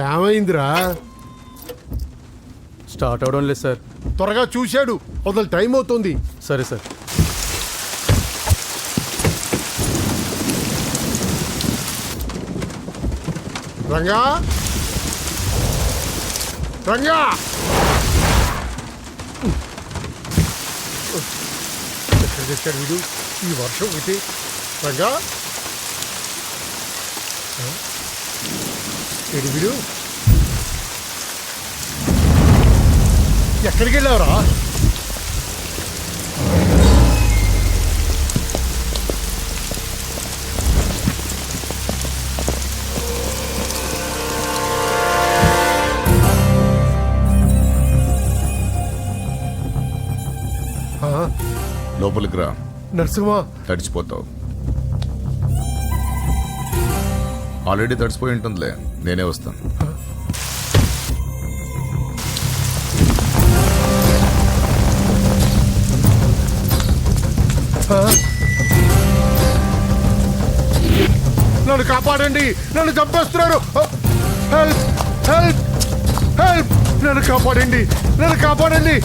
ఏమైందిరా? స్టార్ట్ అవడం లేదు సార్. త్వరగా చూశాడు, వదలు, టైం అవుతుంది. సరే సార్. రంగా, రంగా, ఎక్కడ తెచ్చాడు వీడు ఈ వర్షం ఒకటి? రంగా, ఏడు వీడు, ఎక్కడికి వెళ్ళావురా? లోపలికి రా. నరసింహ, తడిచిపోతావు. ఆల్రెడీ తడిసిపోయి ఉంటుందిలే, నేనే వస్తాను. నన్ను కాపాడండి, నన్ను చంపేస్తున్నారు. హెల్ప్, హెల్ప్, హెల్ప్, నన్ను కాపాడండి, నన్ను కాపాడండి.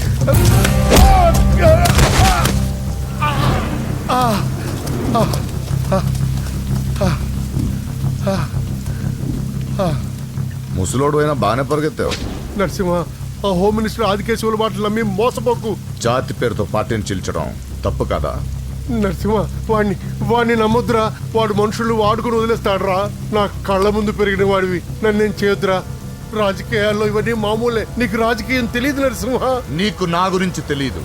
ముసలోడు అయినా బాగానే పరిగెత్తావు. నరసింహ, ఆ హోమ్ మినిస్టర్ ఆదికేశవుల మాటలు నమ్మి మోసపోకు. జాతి పేరుతో పార్టీని చీల్చడం తప్పు కదా? నరసింహ, వాడిని నమ్మొద్దురా. వాడు మనుషులు వాడుకుని వదిలేస్తాడురా. నా కళ్ళ ముందు పెరిగిన వాడివి, నన్ను నేను చేయొద్దురా. రాజకీయాల్లో ఇవన్నీ మామూలే. నీకు రాజకీయం తెలియదు నరసింహ. నీకు నా గురించి తెలీదు.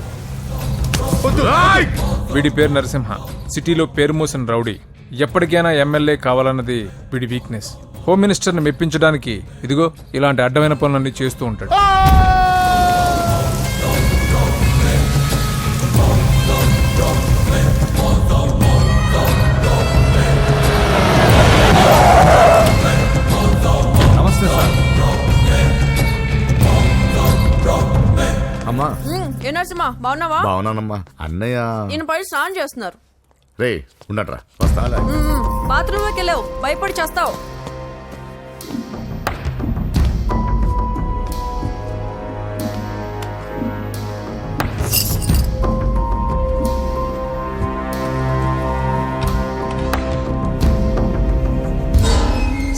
వీడి పేరు నరసింహ, సిటీలో పేరు మోసిన రౌడీ. ఎప్పటికైనా ఎమ్మెల్యే కావాలన్నది వీడి వీక్నెస్. హోమ్ మినిస్టర్ని మెప్పించడానికి ఇదిగో ఇలాంటి అడ్డమైన పనులన్నీ చేస్తూ ఉంటాడు. నమస్తే సార్. అమ్మా. ఏ నరసింహ, బాగున్నావా? బాగున్నానమ్మా. అన్నయ్య నేను పడి స్నానం చేస్తున్నారు. రే ఉండట్రా, వస్తాలే. బాత్రూంలోకి వెళ్ళావు, భయపడి చేస్తావు.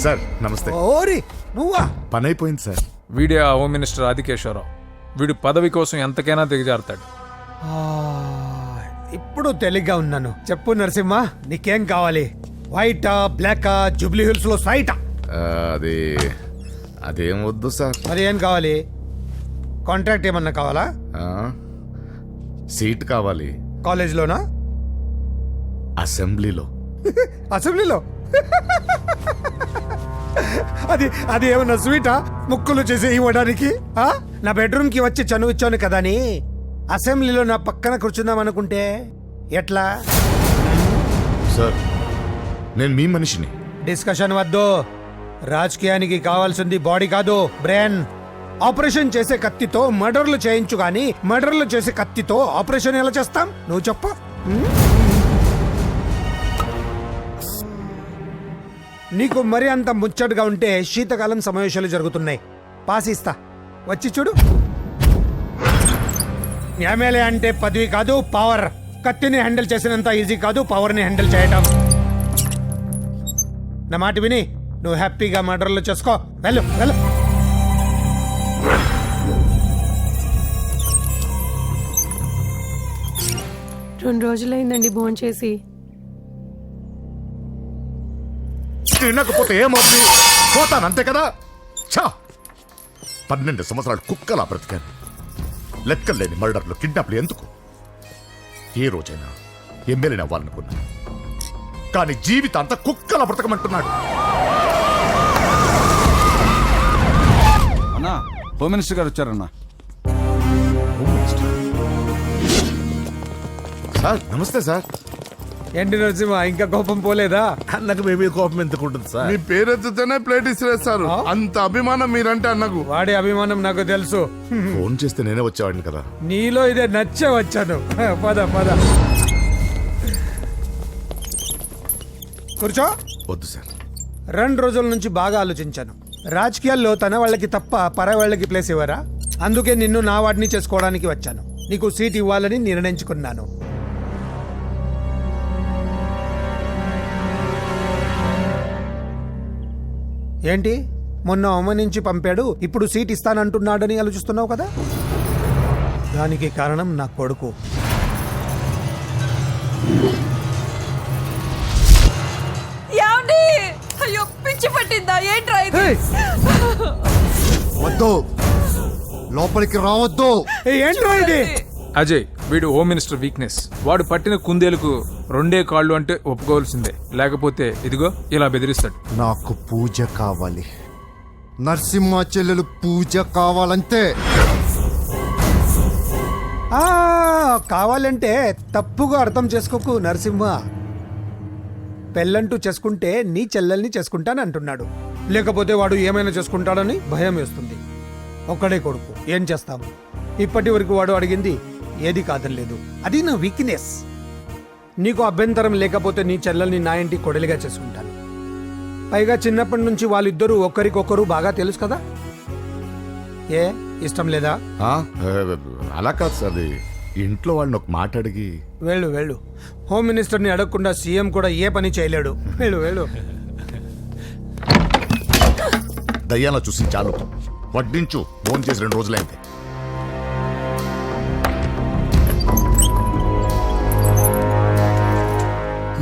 సార్ నమస్తే. ఓరి నువ్వా? పని అయిపోయింది సార్. వీడే ఆ హోమ్ మినిస్టర్ ఆదికేశ్వరరావు. వీడు పదవి కోసం ఎంతకైనా దిగజారుతాడు. ఇప్పుడు తెలిగ్గా ఉన్నాను. చెప్పు నరసింహ, నీకేం కావాలి? వైటా, బ్లాకా, జూబ్లీ హిల్స్ లో సైటా? అది అదేం వద్దు సార్. మరి ఏం కావాలి? కాంట్రాక్ట్ ఏమన్నా కావాలా? సీట్ కావాలి. కాలేజ్లోనా? అసెంబ్లీలో. అసెంబ్లీలో? అది ఏమన్నా స్వీటా? ముక్కులు చేసి ఇవ్వడానికి? నా బెడ్రూమ్ కి వచ్చి చనువిచ్చాను కదా అని అసెంబ్లీలో నా పక్కన కూర్చుందాం అనుకుంటే ఎట్లా? సార్ నేను మీ మనిషిని. డిస్కషన్ వద్దు. రాజకీయానికి కావాల్సింది బాడీ కాదు, బ్రెయిన్. ఆపరేషన్ చేసే కత్తితో మర్డర్లు చేయించు గాని మర్డర్లు చేసే కత్తితో ఆపరేషన్ ఎలా చేస్తాం? నువ్వు చెప్పు. నీకు మరి అంత ముచ్చటగా ఉంటే శీతకాలం సమావేశాలు జరుగుతున్నాయి, పాసిస్తా, వచ్చి చూడు. ఎమ్మెల్యే అంటే పదవి కాదు, పవర్. కత్తిని హ్యాండిల్ చేసినంత ఈజీ కాదు పవర్ని హ్యాండిల్ చేయటం. నా మాట విని నువ్వు హ్యాపీగా మర్డర్లు చేసుకో. వెళ్ళు వెళ్ళు. రెండు రోజులైందండి భోంచేసి. తినకపోతే ఏమవుతుంది? పోతాను అంతే కదా. 12 సంవత్సరాలు కుక్కలా బ్రతికాను. లెక్కలేని మర్డర్లు, కిడ్నాప్లు ఎందుకు? ఏ రోజైనా ఎమ్మెల్యేని అవ్వాలనుకున్నా, కానీ జీవితాంతా కుక్కలా బ్రతకమంటున్నాడు. అన్నా, హోమ్ మినిస్టర్ గారు వచ్చారన్నా. సార్ నమస్తే సార్. ఏంటి నరసింహ, ఇంకా కోపం పోలేదా? అన్నకు మేబీ కోపం ఎందుకుంటుంది సార్? మీ పేరు ఎత్తుతేనే ప్లేట్ ఇసిరేస్తారు. అంత అభిమానం మీరంటే అన్నకు. వాడి అభిమానం నాకు తెలుసు. ఫోన్ చేస్తే నేనే వచ్చేవాడిని కదా. నీలో ఇదే నచ్చే వచ్చాను. పద పద కూర్చో. వద్దు సార్. 2 రోజుల నుంచి బాగా ఆలోచించాను. రాజకీయాల్లో తన వాళ్ళకి తప్ప పర వాళ్ళకి ప్లేస్ ఇవ్వరా? అందుకే నిన్ను నా వాడిని చేసుకోవడానికి వచ్చాను. నీకు సీట్ ఇవ్వాలని నిర్ణయించుకున్నాను. ఏంటి మొన్న అవమానించి పంపాడు, ఇప్పుడు సీట్ ఇస్తానంటున్నాడని ఆలోచిస్తున్నావు కదా? దానికి కారణం నా కొడుకు. ఏమండి? అయ్యో పిచ్చి పట్టిందా ఏంట్రా ఇది? వద్దు, లోపలికి రావద్దు. ఏంట్రా ఇది? అజయ్, వీడు హోమ్ మినిస్టర్ వీక్నెస్. వాడు పట్టిన కుందేలకు 2 కాళ్ళు అంటే ఒప్పుకోవాల్సిందే, లేకపోతే ఇదిగో ఇలా బెదిరిస్తాడు. నాకు పూజ కావాలి, నరసింహ చెల్లెలు పూజ కావాలంతే. ఆ, కావాలంటే తప్పుగా అర్థం చేసుకోకు నరసింహ. పెళ్ళంటూ చేసుకుంటే నీ చెల్లెల్ని చేసుకుంటానంటున్నాడు. లేకపోతే వాడు ఏమైనా చేసుకుంటాడని భయం వేస్తుంది. ఒక్కడే కొడుకు, ఏం చేస్తాము? ఇప్పటి వరకు వాడు అడిగింది ఏది కాదనలేదు. అది నా వీక్నెస్. నీకు అభ్యంతరం లేకపోతే నీ చెల్లెల్ని నా ఇంటి కొడలిగా చేసుకుంటాను. పైగా చిన్నప్పటి నుంచి వాళ్ళిద్దరూ ఒకరికొకరు బాగా తెలుసు కదా. ఏ ఇష్టం లేదా? ఆ, అలా కాదు సార్, అది ఇంట్లో వాళ్ళని ఒక మాట అడిగి. వెళ్ళు వెళ్ళు. హోమ్ మినిస్టర్ని అడగకుండా సీఎం కూడా ఏ పని చేయలేడు. వెళ్ళు వెళ్ళు. దయ్యాలో చూసి చాలు, వడ్డించు. ఫోన్ చేసి 2 రోజులైంది.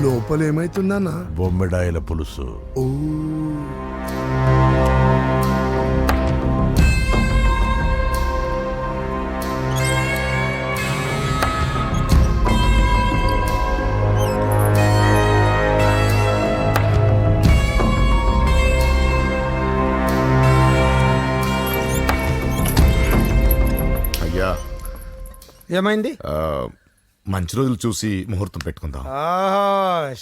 లోపల ఏమైతుందన్నా? బొమ్మిడాయల పులుసు. అయ్యా, ఏమైంది? మంచి రోజులు చూసి ముహూర్తం పెట్టుకుందాం.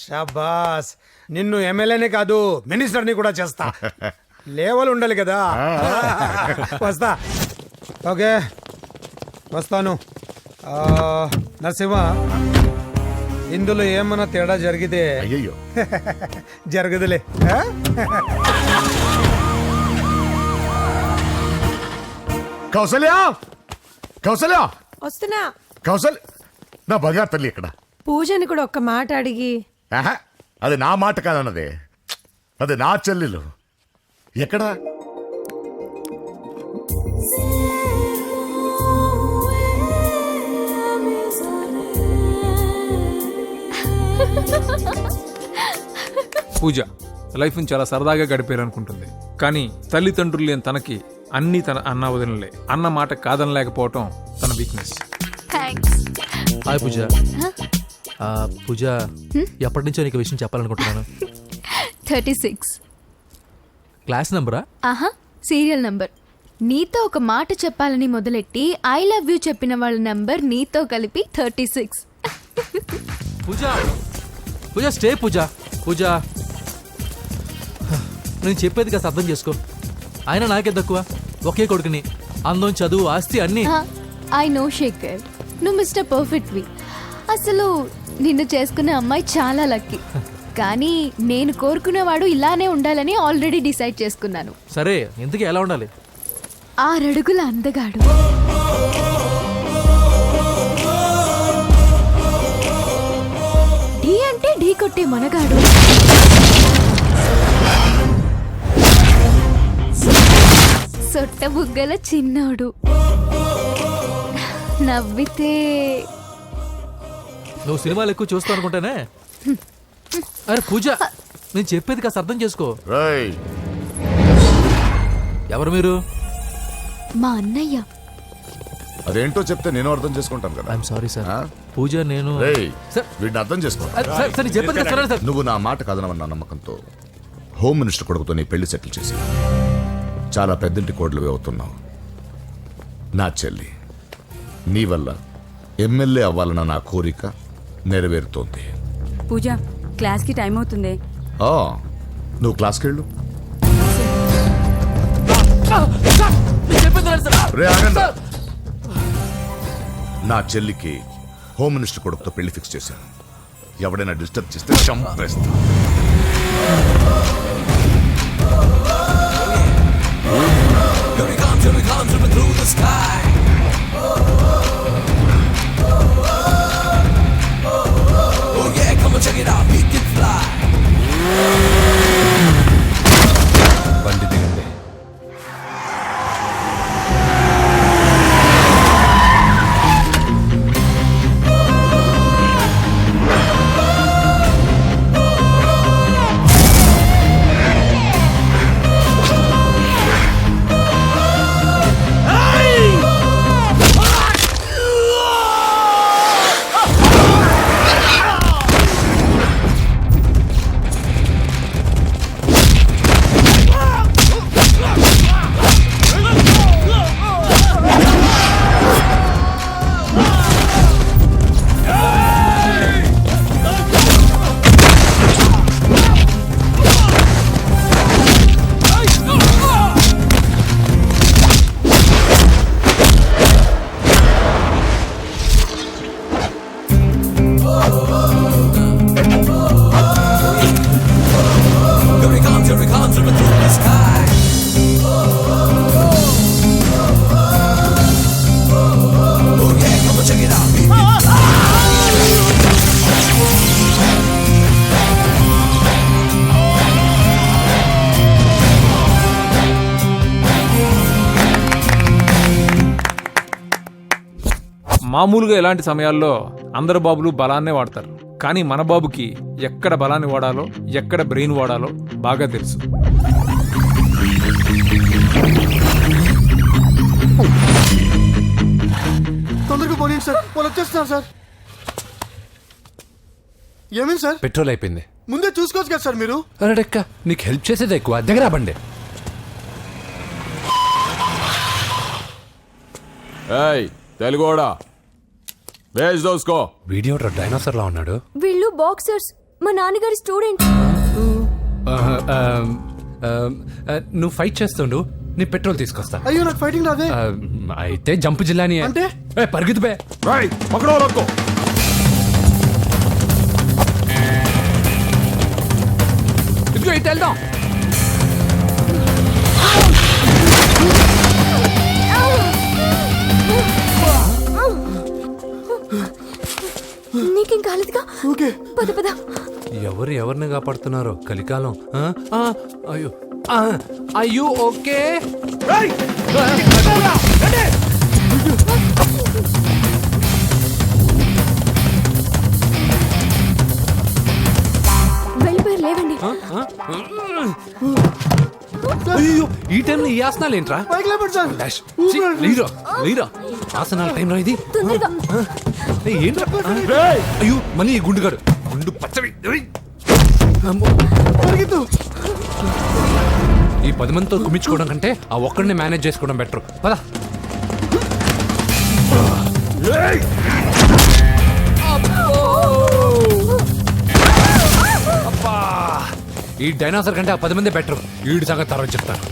షాబాస్. నిన్ను ఎమ్మెల్యేనే కాదు మినిస్టర్ని కూడా చేస్తా. లేవల్ ఉండాలి కదా. వస్తా. ఓకే వస్తాను. నరసింహ, ఇందులో ఏమన్నా తేడా జరిగితే అయ్యయ్యో, జరగదులే. కౌసల్యా, కౌసల్యా, వస్తున్నా. కౌసల్, నా బంగారు తల్లి ఇక్కడ. పూజని కూడా ఒక్క మాట అడిగి. ఆహా, అది నా మాట కాదన్నదే, అది నా చెల్లెలు. ఎక్కడా? పూజ లైఫ్ని చాలా సరదాగా గడిపారనుకుంటుంది, కానీ తల్లిదండ్రులు లేని తనకి అన్నీ తన అన్న వదినలే. అన్న మాట కాదనలేకపోవటం తన వీక్నెస్. హాయ్ పూజ. పూజ, ఎప్పటి నుంచో నీకు విషయం చెప్పాలనుకుంటున్నాను. 36. క్లాస్ నెంబరా? ఆహా, సీరియల్ నంబర్. నీతో ఒక మాట చెప్పాలని మొదలెట్టి ఐ లవ్ యూ చెప్పిన వాళ్ళ నంబర్ నీతో కలిపి 36. పూజ, పూజ స్టే. పూజ, పూజ నేను చెప్పేది కాస్త అర్థం చేసుకో. ఆయన నాకే తక్కువ, ఒకే కొడుకుని. అందం, చదువు, ఆస్తి అన్నీ. ఐ నో శేఖర్, నువ్వు మిస్టర్ పర్ఫెక్ట్వి. అసలు నిన్ను చేసుకునే అమ్మాయి చాలా లక్కీ. కానీ నేను కోరుకునేవాడు ఇలానే ఉండాలని ఆల్రెడీ డిసైడ్ చేసుకున్నాను. సరే, ఇంతకీ ఎలా ఉండాలి? 6 అడుగుల అందగాడు, ఢీ అంటే ఢీ కొట్టే మనగాడు, సొట్ట బుగ్గల చిన్నోడు, నవ్వితే. నువ్వు సినిమాలు ఎక్కువ చూస్తావు అనుకుంటానే. అరే పూజ, నేను చెప్పేది కాస్త అర్థం చేసుకో. రేయ్, ఎవరు మీరు? మా అన్నయ్య. అదేంటో చెప్తే నేను అర్థం చేసుకుంటాను కదా. I'm sorry sir. ఆ? పూజ, నేను రేయ్, సార్, వీడిని అర్థం చేసుకో. సార్, సార్, నేను చెప్పేది కాస్త వినండి సార్. నువ్వు నా మాట కాదనవన్న నమ్మకంతో హోమ్ మినిస్టర్ కొడుకుతో నీ పెళ్లి సెటిల్ చేసి చాలా పెద్దింటి కోడలు అవుతున్నావు. నా చెల్లి, నీ వల్ల ఎమ్మెల్యే అవ్వాలన్న నా కోరిక నెరవేరుతోంది. పూజ, క్లాస్ కి టైం అవుతుంది. నువ్వు క్లాస్కి వెళ్ళు. నేను చెప్పేది వినండి సార్. రే, ఆగండి. నా చెల్లికి హోమ్ మినిస్టర్ కొడుకుతో పెళ్లి ఫిక్స్ చేశాను. ఎవడైనా డిస్టర్బ్ చేస్తే చంపేస్తా. బండి దిగండి. మామూలుగా ఇలాంటి సమయాల్లో అందరు బాబులు బలాన్నే వాడతారు, కానీ మన బాబుకి ఎక్కడ బలాన్ని వాడాలో ఎక్కడ బ్రెయిన్ వాడాలో బాగా తెలుసు. తొందరగా పోనీ సార్, వాళ్ళు వచ్చేస్తున్నారు సార్. ఏమేమి సార్? పెట్రోల్ అయిపోయింది. ముందే చూసుకోవచ్చు కదా సార్ మీరు. అరెడెక్క, నీకు హెల్ప్ చేసేది ఎక్కువ, దగ్గర బండి. తెలుగోడా వేజ్ దోసుకో. వీడియో డైనోసర్ లా ఉన్నాడు. వీళ్ళు బాక్సర్స్, మా నాన్నగారి స్టూడెంట్. నువ్వు ఫైట్ చేస్తుండు, నీ పెట్రోల్ తీసుకొస్తా. అయ్యో నాకు ఫైటింగ్ రాదే. అయితే జంప్ జిల్లాని అంటే పరిగెత్తు బే. ఇదిగో ఇటు వెళ్దాం. నీకేం కాలేదుగా? ఓకే పద పద. ఎవరు ఎవరిని కాపాడుతున్నారో కలికాలం. అయ్యో అయ్యో ఓకే. వెళ్ళిపోయారు, లేవండి. అయ్యో ఈ టైంలో ఈ ఆసనాలు ఏంట్రా? పైకి లేపండి సార్. లేరా లేరా ఆసనాల టైంలో ఇది తొందరగా. ఏంట్రా? అయ్యో మళ్ళీ ఈ గుండుగాడు గుండు పచ్చవి. పరిగెత్తు. ఈ 10 మందితో కుమ్మించుకోవడం కంటే ఆ ఒక్కడిని మేనేజ్ చేసుకోవడం బెటర్. పద. అబ్బా, ఈ డైనోసర్ కంటే ఆ 10 మంది బెటర్. వీడి సంగతి తర్వాత చెప్తాను.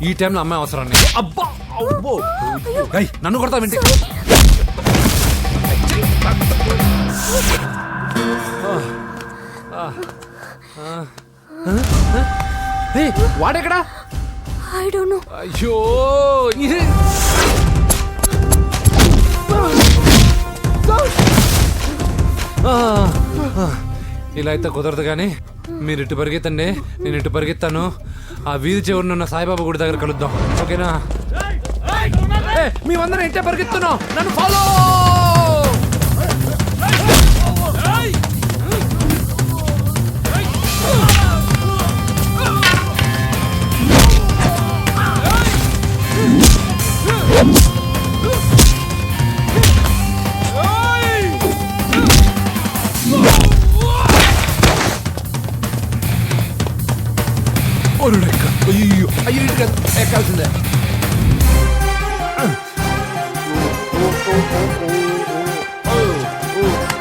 ఈ టైంలో అమ్మాయి అవసరం. అబ్బా అబ్బో, నన్ను కొడతావేంటి? వాడెక్కడా? I don't know. అయ్యో ఇది ఇలా అయితే కుదరదు. కానీ మీరు ఇటు పరిగెత్తండి, నేను ఇటు పరిగెత్తాను. ఆ వీధి చివరిన ఉన్న సాయిబాబా గుడి దగ్గర కలుద్దాం, ఓకేనా? మేమందరం ఇంటే పరిగెత్తున్నాం, నన్ను ఫాలో. అయ్యో అయ్యో ఎక్కాల్సిందే.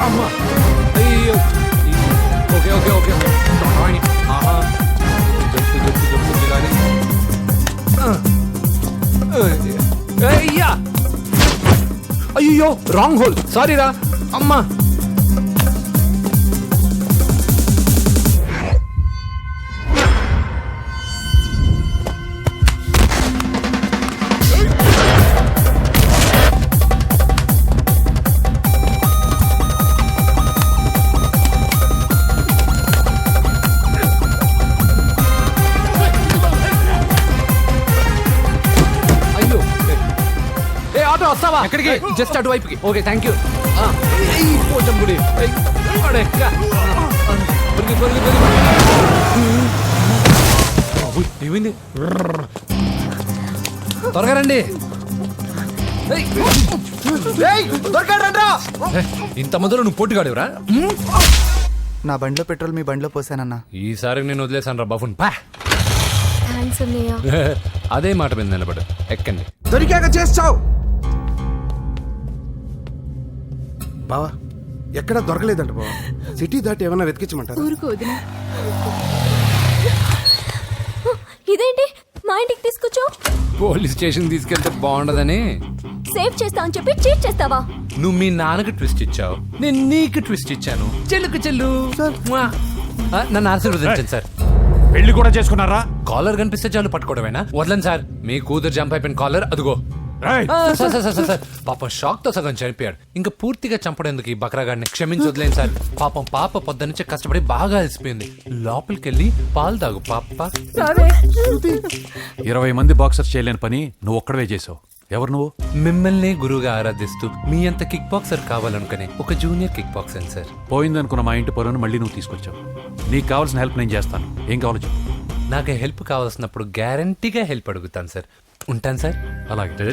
అమ్మా అయ్యో. Okay okay okay. Jump jump jump Jilani. అయ్యో రాంగ్ హోల్, సారీ రా అమ్మా. అయ్యో ఏ ఆటో వస్తావా? ఎక్కడికి? జస్ట్ అటువైపుకి. Okay thank you. పోచంపుడి ఏమైంది? త్వరగా రండి. ఇంత మందిలో నువ్వు పోటీగాడేవరా? నా బండిలో పెట్రోల్ మీ బండిలో పోసానన్నా. ఈసారి నేను వదిలేసాను రా బాబున్. పా థ్యాంక్స్ అన్నయ్య. అదే మాట మీద నిలబడు. ఎక్కండి. దొరికాక చేస్తావు బావా. ఎక్కడ దొరకలేదంట బావా. సిటీ దాటి ఏమన్నా వెతికించమంటారా? ఊరుకు వదిన. ఇదేంటి మా ఇంటికి తీసుకొచ్చావు? పోలీస్ స్టేషన్ తీసుకెళ్తే బాగుండదని. సేవ్ చేస్తా అని చెప్పి చీట్ చేస్తావా? నువ్వు మీ నాన్నకి ట్విస్ట్ ఇచ్చావు, నేను నీకు ట్విస్ట్ ఇచ్చాను. చెల్లుకు చెల్లు నన్ను ఆశీర్వదించండి సార్. పెళ్లి కూడా చేసుకున్నారా? కాలర్ కనిపిస్తే చాలు పట్టుకోవడమేనా? వదలండి సార్. మీ కూతురు జంప్ అయిపోయిన కాలర్ అదిగో. సార్ పాపం షాక్ తో సగం చనిపోయాడు. ఇంకా పూర్తిగా చంపడేందుకు ఈ బక్రాగాడిని క్షమించి వదిలేను సార్. పాపం పాప పొద్దున్నుంచి కష్టపడి బాగా అలసిపోయింది. లోపలికెళ్ళి పాలు తాగు పాప. 20 మంది బాక్సర్స్ చేయలేని పని నువ్వు ఒక్కడవే చేసావు. ఎవరు నువ్వు? మిమ్మల్ని గురువుగా ఆరాధిస్తూ మీ అంత కిక్ బాక్సర్ కావాలనుకునే ఒక జూనియర్ కిక్ బాక్సర్ సార్. పోయిందనుకున్న మా ఇంటి పొరను మళ్ళీ నువ్వు తీసుకొచ్చావు. నీకు కావాల్సిన హెల్ప్ నేను చేస్తాను. ఏం కావాలో చెప్పు. నాకు హెల్ప్ కావాల్సినప్పుడు గ్యారంటీగా హెల్ప్ అడుగుతాను సార్. ఉంటాను సార్. అలాగే.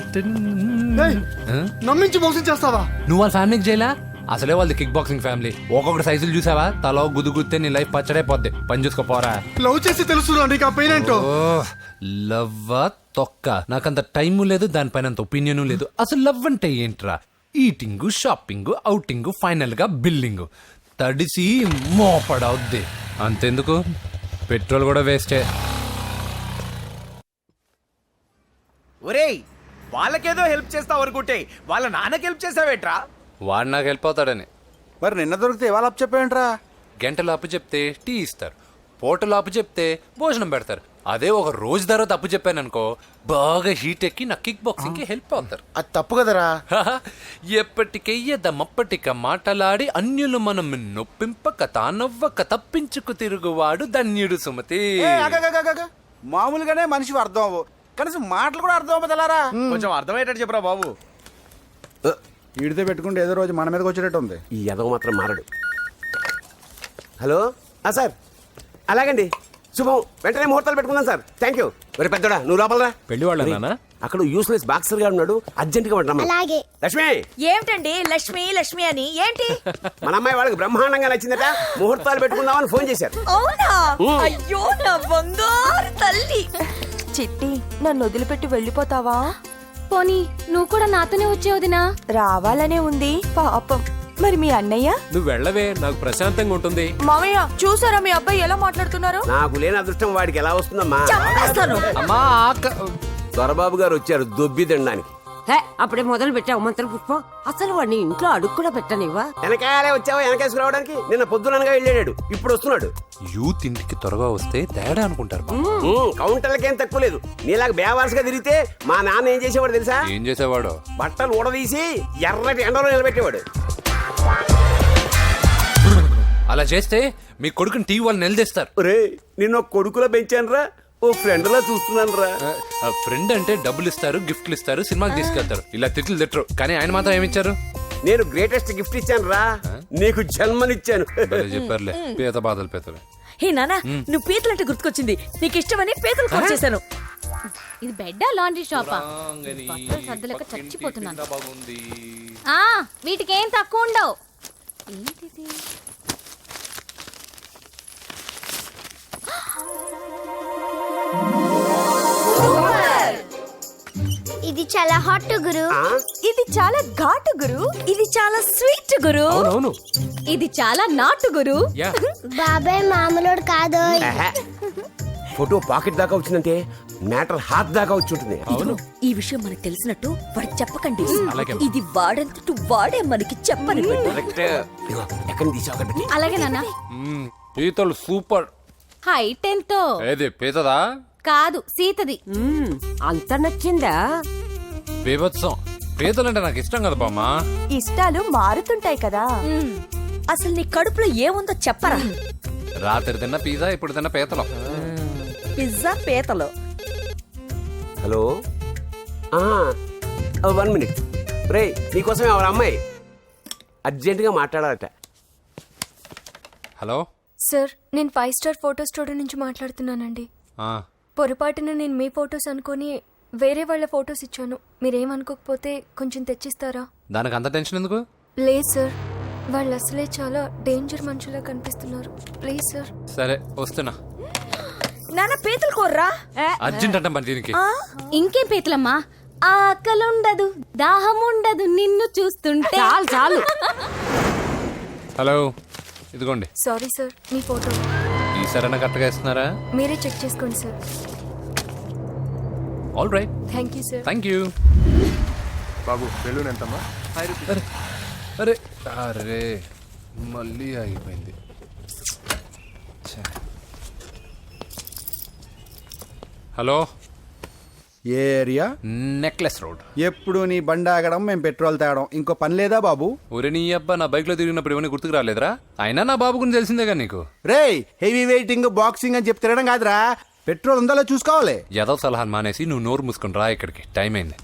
నమ్మించి మోసం చేస్తావా? నువ్వు వాళ్ళ ఫ్యామిలీకి చేయలా? అసలే వాళ్ళది కిక్ బాక్సింగ్ ఫ్యామిలీ. ఒక్కొక్కటి సైజులు చూసావా? తల గుద్దుగుద్దే నీ లైఫ్ పచ్చడైపోద్ది. పని చూసుకోపోరా. లవ్ చేసి తెలుసు నీకు ఆ పెయిన్ ఏంటో. లవ్వా తొక్క. నాకంత టైము లేదు, దానిపైన అంత ఒపీనియన్ లేదు. అసలు లవ్ అంటే ఏంట్రా? ఈటింగ్, షాపింగ్, అవుటింగ్, ఫైనల్ గా బిల్డింగ్. తడిసి మోపడవుద్ది. అంతెందుకు, పెట్రోల్ కూడా వేస్టే. ఒరేయ్, వాళ్ళకేదో హెల్ప్ చేస్తావు అనుకుంటే వాళ్ళ నాన్నకి హెల్ప్ చేసావేట్రా? వాడు నాకు హెల్ప్ అవుతాడని. మరి నిన్న దొరికితే వాళ్ళ అప్పు చెప్పేంట్రా? గంటలు అప్పు చెప్తే టీ ఇస్తారు, పూటలు అప్పు చెప్తే భోజనం పెడతారు. అదే ఒక రోజు తర్వాత అప్పు చెప్పాను అనుకో, బాగా హీట్ ఎక్కి నా కిక్ బాక్సింగ్ కి హెల్ప్ అవుతారు. అది తప్పు కదరా. ఎప్పటికెయ్యదమప్పటిక మాటలాడి అన్యులు మనం నొప్పింపక తానవ్వక తప్పించుకు తిరుగువాడు ధన్యుడు సుమతి. మామూలుగానే మనిషి అర్థం అవ్వు, కనీసం మాటలు కూడా అర్థం అవ్వదలారా. కొంచెం అర్థమయ్యేటట్టు చెప్పరా బాబు. ఈడితే పెట్టుకుంటే ఏదో రోజు మన మీదకి వచ్చేటట్టు ఉంది. ఈ ఎదవ మాత్రం మారడు. హలో సార్, అలాగండి, శుభం. వెంటనే ముహూర్తాలు పెట్టుకుందాం సార్. Thank you. మరి పెద్దోడా నువ్వు లోపలరా. పెళ్లి వాళ్ళ అక్కడ యూస్లెస్ బాక్సర్ గా ఉన్నాడు, అర్జెంట్ గా ఉంటాం. లక్ష్మి. ఏమిటండి లక్ష్మి లక్ష్మి అని? ఏంటి? మన అమ్మాయి వాళ్ళకి బ్రహ్మాండంగా నచ్చిందట, ముహూర్తాలు పెట్టుకుందామని ఫోన్ చేశారు. అవునా? అయ్యో నా బంగారు తల్లి. చిట్టి, నన్ను వదిలిపెట్టి వెళ్ళిపోతావా? పోనీ నువ్వు కూడా నాతోనే వచ్చేవదినా? రావాలనే ఉంది పాపం. మరి మీ అన్నయ్య? నువ్వు వెళ్ళవే, నాకు ప్రశాంతంగా ఉంటుంది. మామయ్య చూసారా మీ అబ్బాయి ఎలా మాట్లాడుతున్నారు? నాకు లేని అదృష్టం వాడికి ఎలా వస్తుందమ్మా? అమ్మా దొరబాబు గారు వచ్చారు దొబ్బి తినడానికి. అప్పుడే మొదలు పెట్టావు మంత్ర పుష్పం. అసలు వాడిని ఇంట్లో అడుగు కూడా పెట్టనివ్వా? వెనకాలే వచ్చావా? వెనకేసుకురావడానికి నిన్న పొద్దుననగా వెళ్ళాడు, ఇప్పుడు వస్తున్నాడు. యూత్ ఇంటికి త్వరగా వస్తే తేడా అనుకుంటారు. కౌంటర్లకేం తక్కువ లేదు. నీలాగా బేవారసుగా తిరిగితే మా నాన్న ఏం చేసేవాడు తెలుసా? ఏం చేసేవాడు? బట్టలు ఊడదీసి ఎర్రటి ఎండలో నిలబెట్టేవాడు. అలా చేస్తే మీ కొడుకుని టీవీ వాళ్ళు నిలదీస్తారు. రే, నిన్న కొడుకులో పెంచాను రా, ఓ ఫ్రెండ్ లా చూస్తున్నాను రా. ఫ్రెండ్ అంటే డబ్బులు ఇస్తారు, గిఫ్ట్లు ఇస్తారు, సినిమాకి తీసుకెళ్తారు. ఇలా తిట్లు తిట్టరు. కానీ ఆయన మాత్రం ఏమిచ్చారు? నేను గ్రేటెస్ట్ గిఫ్ట్ ఇచ్చాను రా, నీకు జన్మనిచ్చాను. చెప్పారులే, పీత బాధలు పీతలు. హే నానా, నువ్వు పీతలంటే గుర్తుకొచ్చింది. నీకు ఇష్టమని పీతలు కాల్ చేశాను. ఇది బెడ్డా లాండ్రీ షాపా? సర్దులేక చచ్చిపోతున్నాను. వీటికి ఏం తక్కువ ఉండవు. ఏంటిది? ఇది చాలా హాట్ గురు. ఇది చాలా ఘాటు గురు. ఇది చాలా స్వీట్ గురు. అవునవును. ఇది చాలా నాటు గురు. బాబాయ్ మామూలుడు కాదు. ఫోటో పాకెట్ దాకా వచ్చిందంటే మ్యాటర్ హాత్ దాకా వచ్చి ఉంటుంది. ఈ విషయం మనకు తెలిసినట్టు వాడికి చెప్పకండి. అలాగే. ఇది వాడంతటూ వాడే మనకి చెప్పని కరెక్ట్. ఇదిగో, ఎక్కడి నుంచి తీసావు? అలాగే నాన్న. పీతలు సూపర్. హైట్ ఎంతో ఏది పీతదా? కాదు సీతది. అంత నచ్చిందా? బీభత్సం. పీతలంటే నాకు ఇష్టం కదా బామ్మ. ఇష్టాలు మారుతుంటాయి కదా. అసలు నీ కడుపులో ఏముందో చెప్పరా. రాత్రి తిన్న పిజ్జా, ఇప్పుడు తిన్న పీతలు. పిజ్జా పీతలు. Hello 1 minute. రే నీకోసమే ఎవరు అమ్మాయి అర్జెంటుగా మాట్లాడాలట. హలో సార్, నేను 5 స్టార్ ఫోటో స్టూడియో నుంచి మాట్లాడుతున్నానండి. పొరపాటున నేను మీ ఫొటోస్ అనుకొని వేరే వాళ్ళ ఫొటోస్ ఇచ్చాను. మీరేమనుకోకపోతే కొంచెం తెచ్చిస్తారా? దానికి అంత టెన్షన్ ఎందుకు? లేదు సార్, వాళ్ళు అసలే చాలా డేంజర్ మనుషులా కనిపిస్తున్నారు. Please sir. సరే వస్తున్నా. నాన్న పీతలు కోర్రా. అర్జెంట్ అంట మరి దీనికి. ఇంకేం పీతలమ్మా, ఆకలుండదు దాహం ఉండదు నిన్ను చూస్తుంటే. చాలు చాలు. హలో ఇదిగోండి. సారీ సార్, మీ ఫోటో. ఈసారైనా కరెక్ట్గా ఇస్తున్నారా? మీరే చెక్ చేసుకోండి sir. All right. Thank you sir. Thank you. Babu balloon ఎంతమ్మా? అరే అరే మళ్ళీ ఆగిపోయింది. హలో, ఏ ఏరియా? Necklace road. ఎప్పుడు నీ బండి ఆగడం, మేము పెట్రోల్ తేవడం, ఇంకో పని లేదా బాబు? ఒరే నీ అబ్బా, నా బైక్ లో తిరిగినప్పుడు ఇవన్నీ గుర్తుకు రాలేదురా? అయినా నా బాబు గురించి తెలిసిందేగా నీకు. రే హెవీ వెయిటింగ్ బాక్సింగ్ అని చెప్పి తిరగడం కాదురా, పెట్రోల్ ఉందో చూసుకోవాలి. ఏదో సలహాలు మానేసి నువ్వు నోరు మూసుకుని రా ఇక్కడికి. టైం అయింది.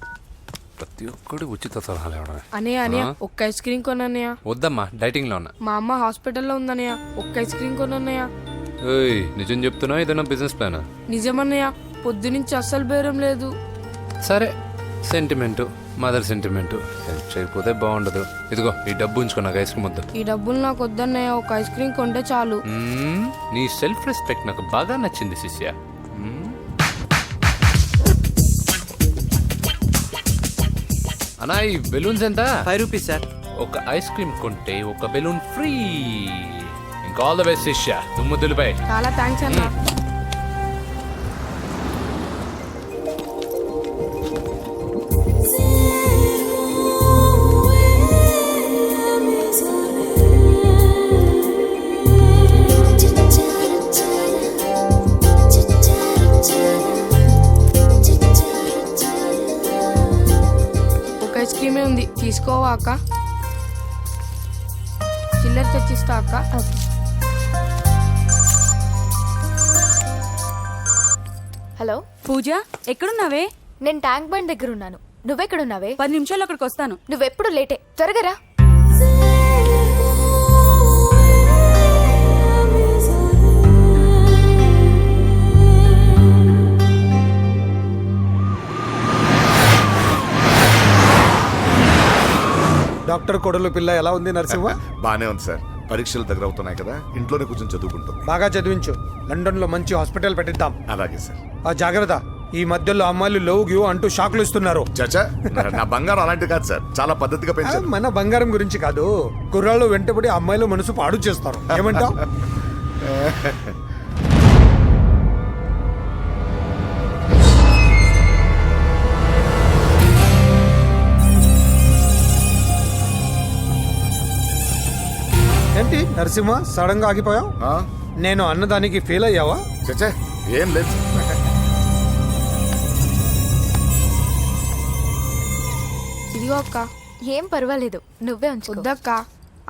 ప్రతి ఒక్కడు ఉచిత సలహాలు ఇవ్వడమే. అన్నయ్య ఒక్క ఐస్ క్రీమ్ కొనన్నయ్య. వద్దమ్మా, డైటింగ్ లో ఉన్నా. మా అమ్మ హాస్పిటల్లో ఉందన్నయ్య, ఒక్క ఐస్ క్రీమ్ కొనన్నయ్య. ఏయ్ నిజం చెప్తున్నా, ఏదైనా బిజినెస్ ప్లానా? నిజమన్నయ్య, పొద్దునుంచి అస్సలు బేరం లేదు. సరే, సెంటిమెంటు, మదర్ సెంటిమెంటు. హెల్ప్ చేయకపోతే బాగుండదు. ఇదిగో ఈ డబ్బు ఉంచుకో, నాకు ఐస్ క్రీమ్ వద్దు. ఈ డబ్బులు నాకు వద్దన్నయ్య, ఒక ఐస్ క్రీమ్ కొంటే చాలు. నీ సెల్ఫ్ రెస్పెక్ట్ నాకు బాగా నచ్చింది శిష్య. అన్నా ఈ బెలూన్స్ ఎంత? 5 రూపీస్ సార్. ఒక ఐస్ క్రీమ్ కొంటే ఒక బెలూన్ ఫ్రీ. ఇంకా ఆల్ ద బెస్ట్ శిష్య, దుమ్ము దులిపై. చాలా థ్యాంక్స్ అన్న. ఐస్ క్రీమే ఉంది, తీసుకోవా అక్క? చిల్లర తెచ్చిస్తా అక్క. హలో పూజ, ఎక్కడున్నావే? నేను ట్యాంక్ బండ్ దగ్గర ఉన్నాను. నువ్వెక్కడున్నావే? 10 నిమిషాలు అక్కడికి వస్తాను. నువ్వెప్పుడు లేటే, త్వరగా రా. డాక్టర్ కొడలు పిల్ల ఎలా ఉంది నరసింహ? బానే ఉంది సార్. పరీక్షలు దగ్గర అవుతున్నాయి కదా, ఇంట్లోనే కూర్చొని చదువుకుంటాం. బాగా చదివించు. లండన్ లో మంచి హాస్పిటల్ పెట్టిద్దాం. అలాగే సార్. ఆ జాగ్రత్త, ఈ మధ్యలో అమ్మాయిలు లవ్ గివ్ అంటూ షాక్లు ఇస్తున్నారు. చచ్చా, నా బంగారం అలాంటి కాదు సార్, చాలా పద్ధతిగా పెంచారు. మన బంగారం గురించి కాదు, కుర్రాళ్ళు వెంటబడి అమ్మాయిలు మనసు పాడు చేస్తారు. ఏమంటావు? ఏంటి నరసింహ, సడన్ గా ఆగిపోయావు? నేను అన్నదానికి ఫీల్ అయ్యావా? చచ్చా, ఏం లేదు. ఇదిగో అక్క. ఏం పర్వాలేదు, నువ్వే ఉంచుకో. వద్దక్క,